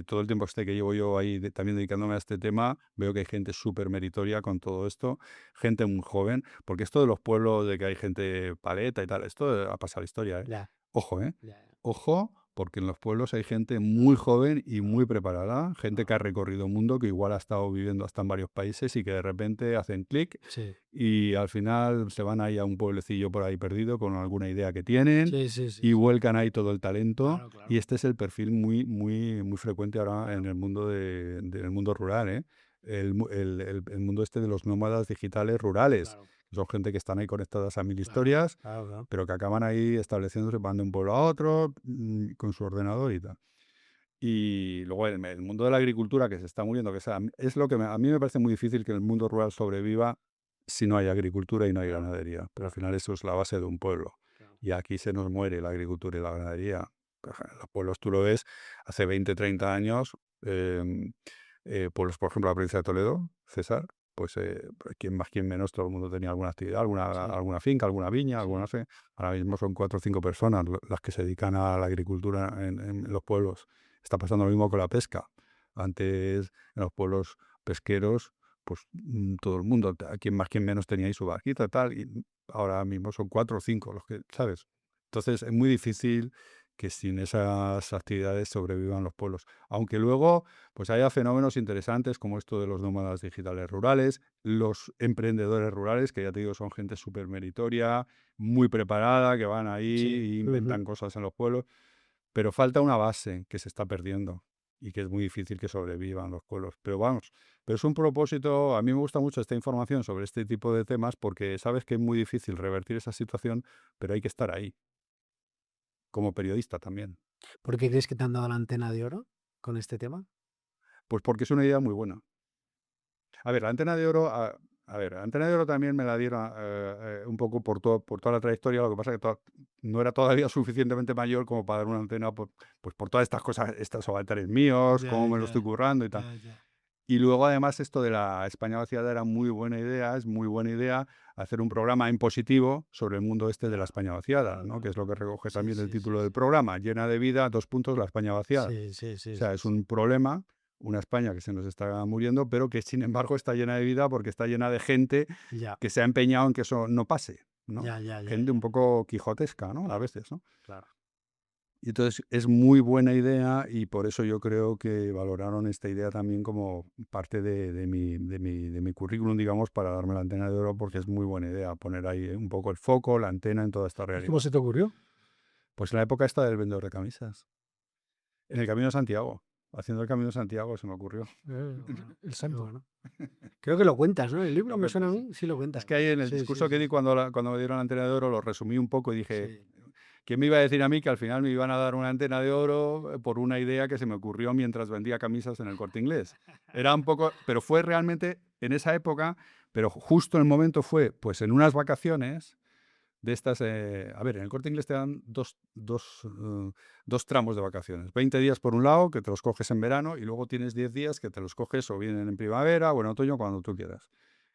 Todo el tiempo que llevo yo ahí también dedicándome a este tema, veo que hay gente súper meritoria con todo esto, gente muy joven, porque esto de los pueblos, de que hay gente paleta y tal, esto ha pasado a la historia, ¿eh? Ya, Ojo, ¿eh? ya. Ojo, porque en los pueblos hay gente muy joven y muy preparada, gente que ha recorrido el mundo, que igual ha estado viviendo hasta en varios países y que de repente hacen clic Sí, y al final se van ahí a un pueblecillo por ahí perdido con alguna idea que tienen sí, sí, sí, y sí. vuelcan ahí todo el talento. Claro, claro. Y este es el perfil muy frecuente ahora Claro. en el mundo del mundo rural, ¿eh? El mundo este de los nómadas digitales rurales. Claro, Son gente que están ahí conectadas a mil claro, historias, claro, claro. pero que acaban ahí estableciéndose, van de un pueblo a otro, con su ordenador y tal. Y luego el mundo de la agricultura que se está muriendo, que es lo que a mí me parece muy difícil que el mundo rural sobreviva si no hay agricultura y no hay Claro, ganadería. Pero al claro, final eso es la base de un pueblo. claro. Y aquí se nos muere la agricultura y la ganadería. Los pueblos tú lo ves hace 20, 30 años, em, pueblos, por ejemplo, la provincia de Toledo, César, pues quien más, quien menos, todo el mundo tenía alguna actividad, Sí, alguna finca, alguna viña, sí. Ahora mismo son 4 o 5 personas las que se dedican a la agricultura en los pueblos. Está pasando lo mismo con la pesca. Antes, en los pueblos pesqueros, pues todo el mundo, a quien más, quien menos tenía ahí su barquita y tal, y ahora mismo son 4 o 5 los que, ¿sabes? Entonces es muy difícil que sin esas actividades sobrevivan los pueblos. Aunque luego pues haya fenómenos interesantes como esto de los nómadas digitales rurales, los emprendedores rurales, que ya te digo, son gente súper meritoria, muy preparada, que van Sí. ahí e Ujú. inventan cosas en los pueblos, pero falta una base que se está perdiendo y que es muy difícil que sobrevivan los pueblos. Pero vamos, pero es un propósito, a mí me gusta mucho esta información sobre este tipo de temas porque sabes que es muy difícil revertir esa situación, pero hay que estar ahí, como periodista también. ¿Por qué crees que te han dado la antena de oro con este tema? Pues porque es una idea muy buena. A ver, la antena de oro, a ver, la antena de oro también me la dieron un poco por toda la trayectoria, lo que pasa es que no era todavía suficientemente mayor como para dar una antena, pues por todas estas cosas, estos avatares míos, Ya, cómo me lo ya, estoy currando y tal. ya, ya. Y luego además esto de la España vaciada era muy buena idea, es muy buena idea hacer un programa en positivo sobre el mundo este de la Claro, España vaciada, claro, ¿no? Que claro, es lo que claro. recoge Sí, también el sí, sí, título del sí. programa, llena de vida, 2 puntos, la España vaciada. Sí, sí, O sí, sea, sí, es sí. un problema, una España que se nos está muriendo, pero que sin embargo está llena de vida porque está llena de gente Ya, que se ha empeñado en que eso no pase, ¿no? ya, ya, ya, Gente un ya. poco quijotesca, ¿no? A Claro, veces, ¿no? claro. Y entonces es muy buena idea y por eso yo creo que valoraron esta idea también como parte de mi currículum, digamos, para darme la antena de oro, porque es muy buena idea poner ahí un poco el foco, la antena en toda esta ¿Y cómo realidad. se te ocurrió? Pues en la época esta del vendedor de camisas, en el Camino de Santiago, haciendo el Camino de Santiago se me ocurrió. Qué bueno, El qué santo. bueno. Creo que lo cuentas, ¿no? El libro Lo me cuento, suena a sí. mí, sí lo Es cuentas. que ahí en el Sí, sí, discurso que sí, di sí. cuando me dieron la antena de oro lo resumí un poco y dije, Sí, ¿quién me iba a decir a mí que al final me iban a dar una antena de oro por una idea que se me ocurrió mientras vendía camisas en el Corte Inglés? Era un poco, pero fue realmente en esa época, pero justo el momento fue, pues en unas vacaciones de estas, a ver, en el Corte Inglés te dan dos tramos de vacaciones. 20 días por un lado, que te los coges en verano, y luego tienes 10 días que te los coges o bien en primavera o en otoño, cuando tú quieras.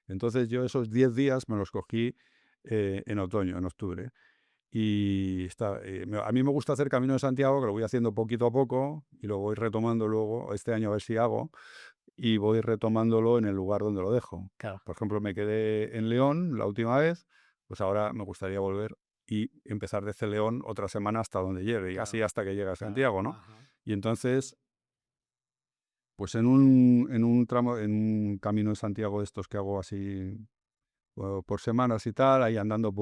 Entonces yo esos 10 días me los cogí en otoño, en octubre. Y a mí me gusta hacer Camino de Santiago, que lo voy haciendo poquito a poco y lo voy retomando luego, este año a ver si hago, y voy retomándolo en el lugar donde lo dejo. claro. Por ejemplo, me quedé en León la última vez, pues ahora me gustaría volver y empezar desde León otra semana hasta donde llegue, y así Claro, hasta que llegue a claro. Santiago, ¿no? Ajá. Y entonces, pues en un camino de Santiago de estos que hago así por semanas y tal, ahí andando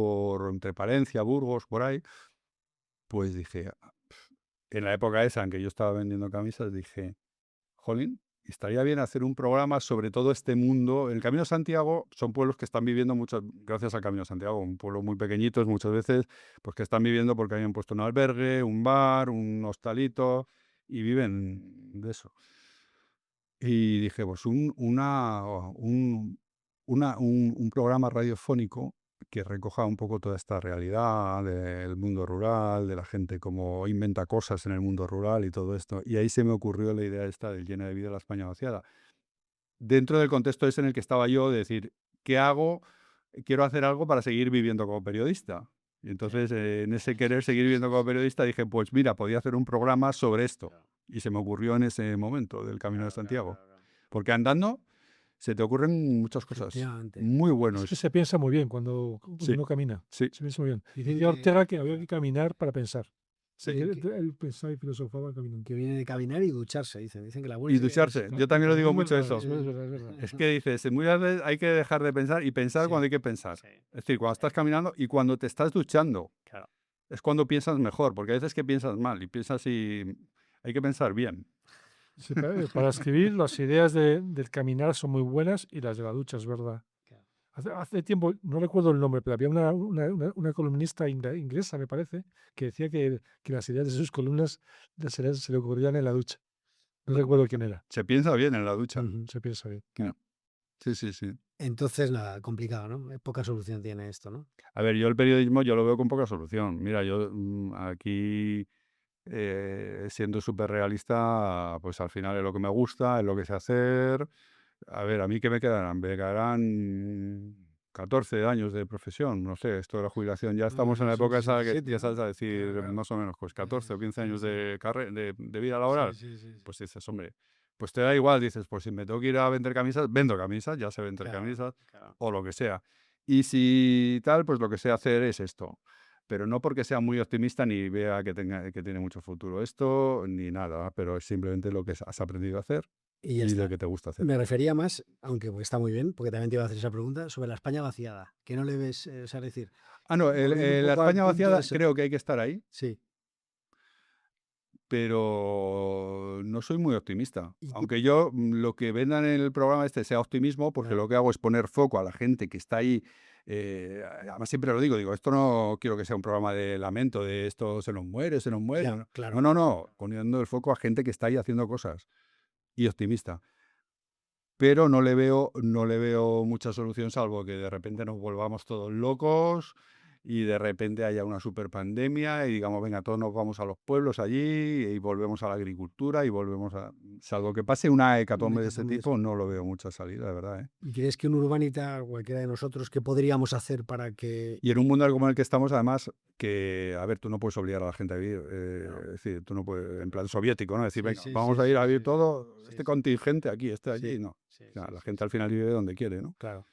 entre Palencia, Burgos, por ahí, pues dije, en la época esa en que yo estaba vendiendo camisas, dije, jolín, estaría bien hacer un programa sobre todo este mundo. El Camino de Santiago son pueblos que están viviendo muchas, gracias al Camino de Santiago, un pueblo muy pequeñitos muchas veces, pues que están viviendo porque habían puesto un albergue, un bar, un hostalito, y viven de eso. Y dije, pues un programa radiofónico que recoja un poco toda esta realidad del mundo rural, de la gente cómo inventa cosas en el mundo rural y todo esto. Y ahí se me ocurrió la idea esta del Llena de vida la España vaciada. Dentro del contexto ese en el que estaba yo, de decir, ¿qué hago? Quiero hacer algo para seguir viviendo como periodista. Y entonces, en ese querer seguir viviendo como periodista, dije, pues mira, podía hacer un programa sobre esto. Y se me ocurrió en ese momento del Camino de Santiago. Porque andando se te ocurren muchas cosas Efectivamente. muy Es que buenos. se piensa muy bien cuando Sí. uno camina. Sí, Se piensa muy bien. Dicen Decía que- Ortega que había que caminar para pensar. sí. Él pensaba y filosofaba caminando. Que viene de caminar y ducharse, dicen que la buena Y idea ducharse. es- Yo también lo digo Es mucho verdad, eso. es verdad, es verdad. Es que dices, muchas veces hay que dejar de pensar y pensar Sí. cuando hay que pensar. Sí, Es decir, cuando estás caminando y cuando te estás duchando. claro. Es cuando piensas mejor, porque hay veces que piensas mal y piensas y hay que pensar bien. Sí, para escribir, las ideas del caminar son muy buenas y las de la ducha, es verdad. Claro. Hace tiempo, no recuerdo el nombre, pero había una columnista inglesa, me parece, que decía que las ideas de sus columnas se le ocurrían en la ducha. No recuerdo quién era. Se piensa bien en la ducha. Se piensa bien. Sí, sí, sí. Entonces, nada, complicado, ¿no? Poca solución tiene esto, ¿no? A ver, yo el periodismo yo lo veo con poca solución. Mira, yo aquí, siendo súper realista, pues al final es lo que me gusta, es lo que sé hacer. A ver, ¿a mí qué me quedarán? Me quedarán 14 años de profesión, no sé, esto de la jubilación. Ya estamos en la época esa que 17, ya ¿no? sabes a decir, Claro. más o menos, pues 14 o 15 años Sí, sí. de vida laboral. Sí, sí, sí, sí. Pues dices, hombre, pues te da igual, dices, pues si me tengo que ir a vender camisas, vendo camisas, ya sé vender Claro, camisas, claro. o lo que sea. Y si tal, pues lo que sé hacer es esto. Pero no porque sea muy optimista ni vea que tiene mucho futuro esto, ni nada, pero es simplemente lo que has aprendido a hacer Y ya y está. lo que te gusta hacer. Me refería más, aunque está muy bien, porque también te iba a hacer esa pregunta, sobre la España vaciada. Que no le ves, o sea, es decir, Ah, no, volviendo un la poco al España punto vaciada ese- creo que hay que estar ahí, Sí. pero no soy muy optimista. ¿Y qué- Aunque yo lo que vendan en el programa este sea optimismo, porque Claro. lo que hago es poner foco a la gente que está ahí. Además siempre lo digo, esto no quiero que sea un programa de lamento, de esto se nos muere, se nos muere. Ya, No, claro. no, no, no, poniendo el foco a gente que está ahí haciendo cosas y optimista. Pero no le veo mucha solución, salvo que de repente nos volvamos todos locos y de repente haya una super pandemia y digamos, venga, todos nos vamos a los pueblos allí y volvemos a la agricultura y volvemos a... Salvo que pase una hecatombe de ese hecatombe de tipo, no lo veo mucha salida, de verdad, ¿eh? ¿Y crees que un urbanita, cualquiera de nosotros, qué podríamos hacer para que... Y en un mundo como el que estamos, además, que, a ver, tú no puedes obligar a la gente a vivir, No. es decir, tú no puedes, en plan soviético, ¿no? Decir, Sí, venga, sí, vamos sí, a ir sí, a vivir sí. todo, Sí, este sí. contingente aquí, este allí, Sí, no. sí, O sea, sí, la sí, gente sí. al final vive donde quiere, ¿no? Claro.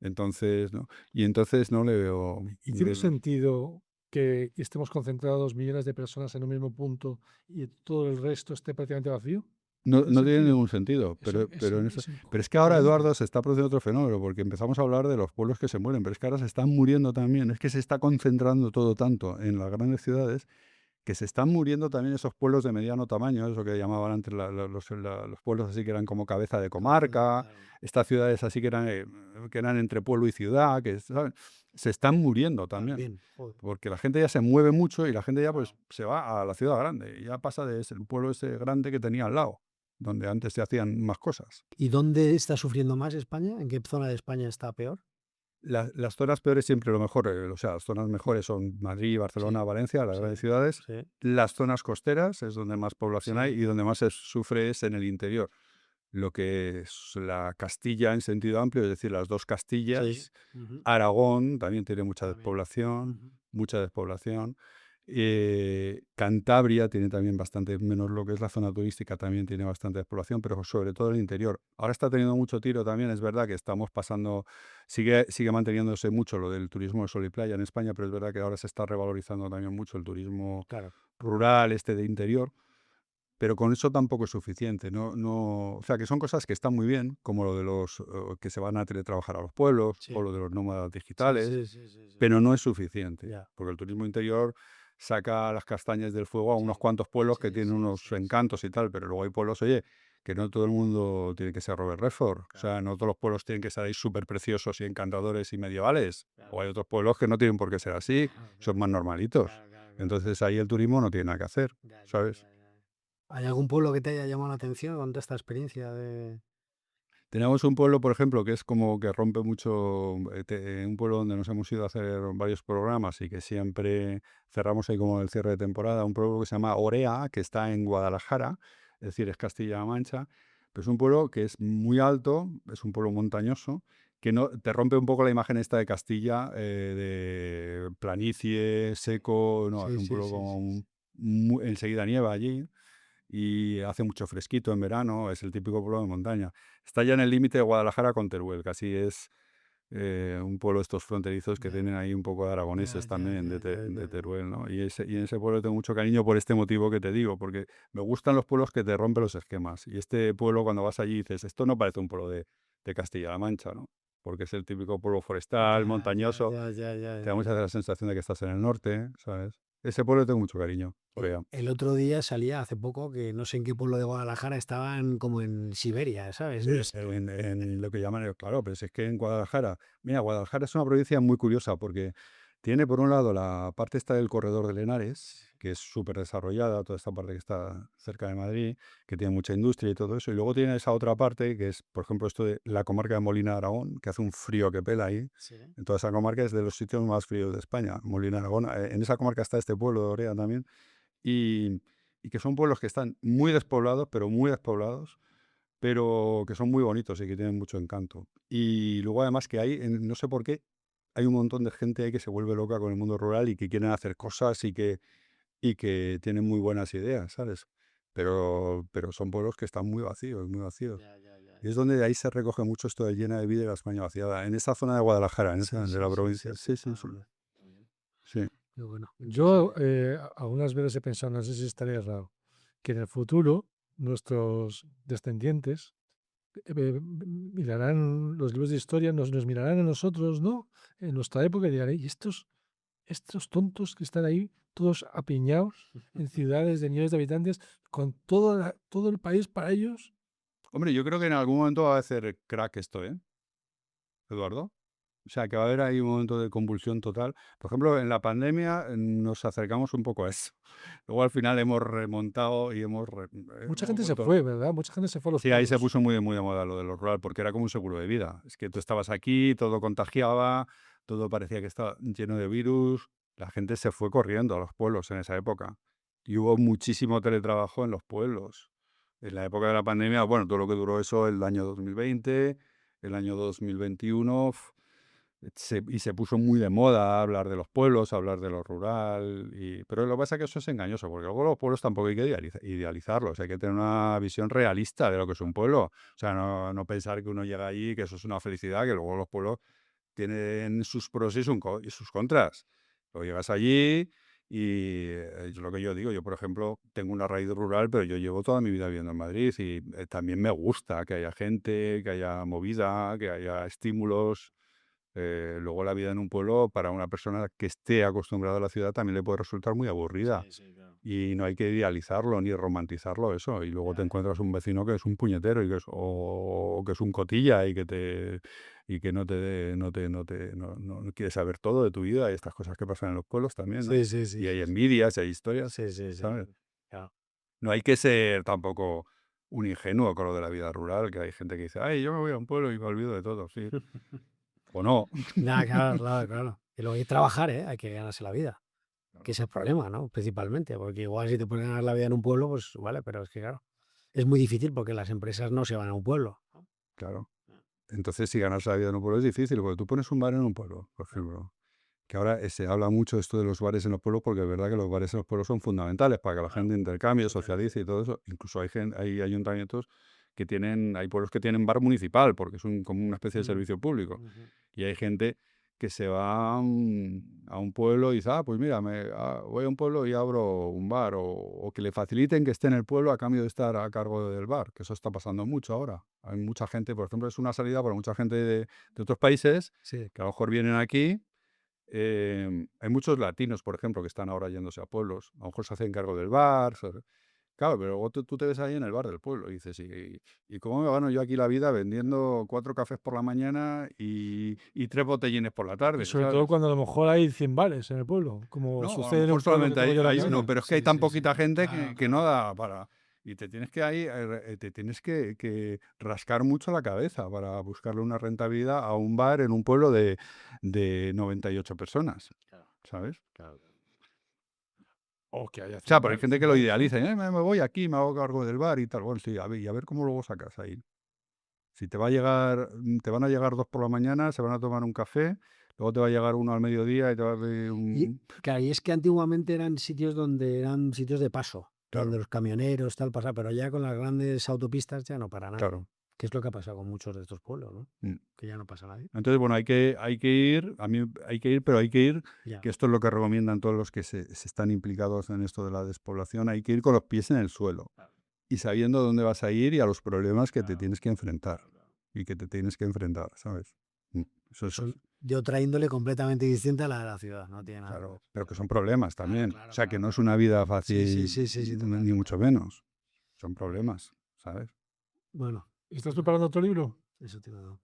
Entonces, ¿no? Y entonces no le veo... ¿Y tiene sentido que estemos concentrados millones de personas en un mismo punto y todo el resto esté prácticamente vacío? No, ¿Tiene no tiene sentido? ningún sentido, Eso pero es que ahora, incoherente. Eduardo, se está produciendo otro fenómeno, porque empezamos a hablar de los pueblos que se mueren, pero es que ahora se están muriendo también, es que se está concentrando todo tanto en las grandes ciudades que se están muriendo también esos pueblos de mediano tamaño, eso que llamaban antes los pueblos así que eran como cabeza de comarca, Claro. estas ciudades así que eran entre pueblo y ciudad, ¿sabes? Se están muriendo también. También, joder. Porque la gente ya se mueve mucho y la gente ya pues Claro. se va a la ciudad grande. Y ya pasa de ser el pueblo ese grande que tenía al lado, donde antes se hacían más cosas. ¿Y dónde está sufriendo más España? ¿En qué zona de España está peor? Las zonas peores siempre lo mejor, o sea, las zonas mejores son Madrid, Barcelona, Sí, Valencia, las sí, grandes ciudades. sí, Las zonas costeras es donde más población hay sí, y donde más se sufre es en el interior. Lo que es la Castilla en sentido amplio, es decir, las dos sí. Castillas. Ujú. Aragón también tiene mucha También. despoblación, Ujú. mucha despoblación. Cantabria tiene también bastante menos, lo que es la zona turística también tiene bastante despoblación, pero sobre todo el interior. Ahora está teniendo mucho tiro también, es verdad que estamos pasando, sigue manteniéndose mucho lo del turismo de sol y playa en España, pero es verdad que ahora se está revalorizando también mucho el turismo Claro. rural, de interior. pero con eso tampoco es suficiente. O sea, que son cosas que están muy bien, como lo de los que se van a teletrabajar a los pueblos Sí. o lo de los nómadas Sí, digitales, sí. pero no es suficiente, Ya. porque el turismo interior saca las castañas del fuego a unos Sí, cuantos pueblos que sí, tienen sí, unos sí. encantos y tal, pero luego hay pueblos, oye, que no todo el mundo tiene que ser Robert Redford. O sea, Claro, no todos los pueblos tienen que ser ahí súper preciosos y encantadores y medievales. claro, O hay otros pueblos que no tienen por qué ser así, claro, son claro, más normalitos. claro. Entonces ahí el turismo no tiene nada que hacer, ¿sabes? ¿Hay algún pueblo que te haya llamado la atención con toda esta experiencia de...? Tenemos un pueblo, por ejemplo, que es como que rompe mucho, un pueblo donde nos hemos ido a hacer varios programas y que siempre cerramos ahí como el cierre de temporada, un pueblo que se llama Orea, que está en Guadalajara, es decir, es Castilla-La Mancha, pero es un pueblo que es muy alto, es un pueblo montañoso, que no te rompe un poco la imagen esta de Castilla, de planicie, seco, no, es Sí, un sí, pueblo sí, como sí, sí. enseguida nieva allí y hace mucho fresquito en verano, es el típico pueblo de montaña. Está ya en el límite de Guadalajara con Teruel, casi es un pueblo de estos fronterizos que Ya, tienen ahí un poco de ya, aragoneses ya, también, ya, ya, de ya, ya. Teruel, ¿no? Y en ese pueblo tengo mucho cariño por este motivo que te digo, porque me gustan los pueblos que te rompen los esquemas. Y este pueblo, cuando vas allí, dices, esto no parece un pueblo de Castilla-La Mancha, ¿no? Porque es el típico pueblo forestal, montañoso, te da mucha la sensación de que estás en el norte, ¿sabes? Ese pueblo le tengo mucho cariño, Orea. El otro día salía hace poco que no sé en qué pueblo de Guadalajara estaban como en Siberia, ¿sabes? En lo que llaman, claro, pero si es que en Guadalajara, mira, Guadalajara es una provincia muy curiosa porque tiene por un lado la parte esta del corredor de Henares, que es súper desarrollada, toda esta parte que está cerca de Madrid, que tiene mucha industria y todo eso, y luego tiene esa otra parte que es, por ejemplo, esto de la comarca de Molina de Aragón, que hace un frío que pela ahí. Sí. En toda esa comarca es de los sitios más fríos de España, Molina de Aragón. En esa comarca está este pueblo de Orea también, y, y que son pueblos que están muy despoblados, pero muy despoblados, pero que son muy bonitos y que tienen mucho encanto. Y luego además que hay, no sé por qué, hay un montón de gente ahí que se vuelve loca con el mundo rural y que quieren hacer cosas y que tienen muy buenas ideas, ¿sabes? Pero son pueblos que están muy vacíos, muy vacíos. Y es donde ahí se recoge mucho esto de llena de vida y la España vaciada. En esa zona de Guadalajara, en esa de la provincia. Sí, sí, sí. Qué bueno. Yo algunas veces he pensado, no sé si estaré errado, que en el futuro nuestros descendientes mirarán los libros de historia, nos mirarán a nosotros, ¿no? En nuestra época y dirán, ¿y estos tontos que están ahí, todos apiñados en ciudades de millones de habitantes, con todo el país para ellos? Hombre, yo creo que en algún momento va a hacer crack esto, ¿eh, Eduardo? O sea, que va a haber ahí un momento de convulsión total. Por ejemplo, en la pandemia nos acercamos un poco a eso. Luego al final hemos remontado y Mucha hemos gente se vuelto. fue, ¿verdad? Mucha gente se fue a los Sí, ahí se pueblos. puso muy de moda lo de lo rural, porque era como un seguro de vida. Es que tú estabas aquí, todo contagiaba, todo parecía que estaba lleno de virus. La gente se fue corriendo a los pueblos en esa época. Y hubo muchísimo teletrabajo en los pueblos. En la época de la pandemia, bueno, todo lo que duró eso, el año 2020, el año 2021, y se puso muy de moda hablar de los pueblos, hablar de lo rural, pero lo que pasa es que eso es engañoso, porque luego los pueblos tampoco hay que idealizarlos, hay que tener una visión realista de lo que es un pueblo. O sea, no pensar que uno llega allí y que eso es una felicidad, que luego los pueblos tienen sus pros y sus contras. Luego llegas allí y es lo que yo digo. Yo, por ejemplo, tengo una raíz rural, pero yo llevo toda mi vida viviendo en Madrid y también me gusta que haya gente, que haya movida, que haya estímulos. Luego la vida en un pueblo para una persona que esté acostumbrada a la ciudad también le puede resultar muy aburrida. Sí, claro. Y no hay que idealizarlo ni romantizarlo eso. Y luego te encuentras un vecino que es un puñetero o que es un cotilla y que no quiere saber todo de tu vida y estas cosas que pasan en los pueblos también, ¿no? Sí, sí, sí, Y hay sí, sí. envidias, hay historias, Sí, sí, sí. ¿sabes? Claro. No hay que ser tampoco un ingenuo con lo de la vida rural, que hay gente que dice, ay, yo me voy a un pueblo y me olvido de todo, sí. O no. Nada, claro, claro, claro. Y luego hay que trabajar, ¿eh? Hay que ganarse la vida. Que es el problema, ¿no? Principalmente, porque igual si te puedes ganar la vida en un pueblo, pues vale, pero es que claro, es muy difícil porque las empresas no se van a un pueblo, ¿no? Claro. Entonces, si ganarse la vida en un pueblo es difícil, porque tú pones un bar en un pueblo, por Claro. ejemplo, que ahora se habla mucho de esto de los bares en los pueblos, porque es verdad que los bares en los pueblos son fundamentales para que la Claro, gente intercambie, totalmente. socialice y todo eso. Incluso hay ayuntamientos hay pueblos que tienen bar municipal, porque es como una especie de Mm, servicio público. ujú. Y hay gente que se va a un pueblo y dice, pues mira, voy a un pueblo y abro un bar, o que le faciliten que esté en el pueblo a cambio de estar a cargo del bar, que eso está pasando mucho ahora. Hay mucha gente, por ejemplo, es una salida para mucha gente de otros países Sí. que a lo mejor vienen aquí. Hay muchos latinos, por ejemplo, que están ahora yéndose a pueblos. A lo mejor se hacen cargo del bar. Claro, pero luego tú te ves ahí en el bar del pueblo y dices, ¿y cómo me gano yo aquí la vida vendiendo 4 cafés por la mañana y 3 botellines por la tarde? Y sobre ¿sabes? todo cuando a lo mejor hay 100 bares en el pueblo, como No, a lo sucede en un mejor pueblo que solamente tengo yo en la hay cabeza. uno, pero es que hay Sí, tan sí, poquita sí. gente Claro, que no da para... Y te tienes que rascar mucho la cabeza para buscarle una rentabilidad a un bar en un pueblo de 98 personas, Claro, ¿sabes? claro. O que haya O sea, 100 pero hay bares, gente 100 que lo bares, ¿no? idealiza. Me voy aquí, me hago cargo del bar y tal. Bueno, sí, y a ver cómo luego sacas ahí. Si te van a llegar 2 por la mañana, se van a tomar un café, luego te va a llegar uno al mediodía y te va a pedir Y, claro, y es que antiguamente eran sitios de paso, Claro. donde los camioneros tal pasaban, pero ya con las grandes autopistas ya no para nada. Claro. Que es lo que ha pasado con muchos de estos pueblos, ¿no? Mm. Que ya no pasa nadie. Entonces, bueno, hay que ir, pero hay que ir, Ya. que esto es lo que recomiendan todos los que se están implicados en esto de la despoblación, hay que ir con los pies en el suelo y sabiendo dónde vas a ir y a los problemas que te tienes que enfrentar y que te tienes que enfrentar, ¿sabes? Eso es, Son de otra índole completamente distinta a la de la ciudad, no tiene nada. claro, pero que son problemas también. claro, O sea, que claro, no es claro. una vida fácil, Sí, total, ni mucho menos. Son problemas, ¿sabes? Bueno, ¿Estás preparando otro libro? eso te lo doy.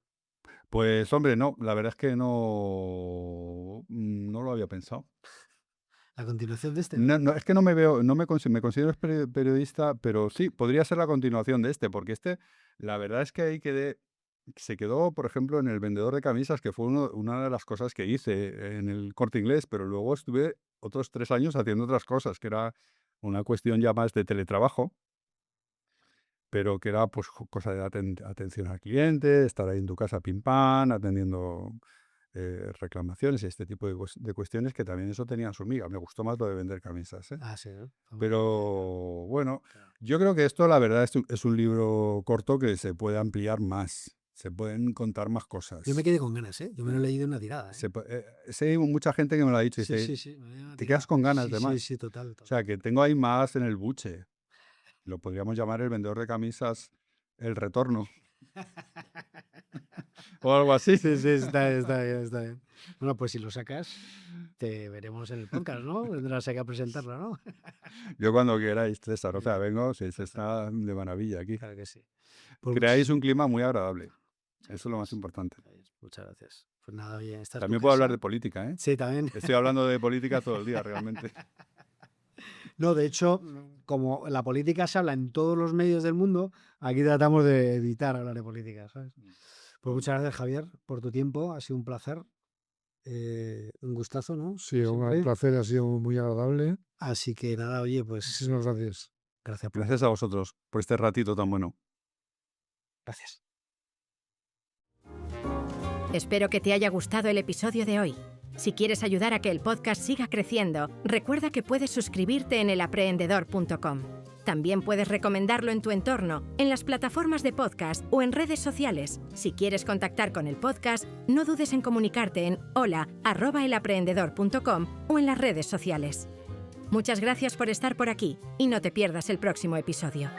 Pues, hombre, no, la verdad es que no lo había pensado. La continuación de este. No, es que no me veo, me considero periodista, pero sí, podría ser la continuación de este, porque la verdad es que ahí se quedó, por ejemplo, en El vendedor de camisas, que fue una de las cosas que hice en el Corte Inglés, pero luego estuve otros 3 años haciendo otras cosas, que era una cuestión ya más de teletrabajo, pero que era pues cosa de atención al cliente, estar ahí en tu casa pim pam, atendiendo reclamaciones y este tipo de cuestiones, que también eso tenía su miga. Me gustó más lo de vender camisas, ¿eh? Ah, sí, ¿no? Pero bueno, Claro. yo creo que esto la verdad es un libro corto que se puede ampliar más, se pueden contar más cosas. Yo me quedé con ganas, ¿eh? Yo me lo he leído en una tirada, ¿eh? Sé mucha gente que me lo ha dicho y dice, Sí. me dio una te tirada. quedas con ganas de más. Sí, total. O sea, que tengo ahí más en el buche. Lo podríamos llamar El vendedor de camisas, El retorno. O algo así. Sí, está bien. Bueno, pues si lo sacas, te veremos en el podcast, ¿no? Vendrás aquí a presentarlo, ¿no? Yo cuando queráis, César. O sea, vengo, se está de maravilla aquí. Claro que sí. Pues Creáis un clima muy agradable. Eso es lo más importante. muchas gracias. Pues nada, oye, esta es También tu puedo casa. hablar de política, ¿eh? Sí, también. Estoy hablando de política todo el día, realmente. No, de hecho, como la política se habla en todos los medios del mundo, aquí tratamos de evitar hablar de política, ¿sabes? Pues muchas gracias, Javier, por tu tiempo. Ha sido un placer. Un gustazo, ¿no? Sí, un Siempre. placer, ha sido muy agradable. Así que nada, oye, pues Muchísimas gracias. gracias por... Gracias a vosotros por este ratito tan bueno. Gracias. Espero que te haya gustado el episodio de hoy. Si quieres ayudar a que el podcast siga creciendo, recuerda que puedes suscribirte en elaprendedor.com. También puedes recomendarlo en tu entorno, en las plataformas de podcast o en redes sociales. Si quieres contactar con el podcast, no dudes en comunicarte en hola@elaprendedor.com o en las redes sociales. Muchas gracias por estar por aquí y no te pierdas el próximo episodio.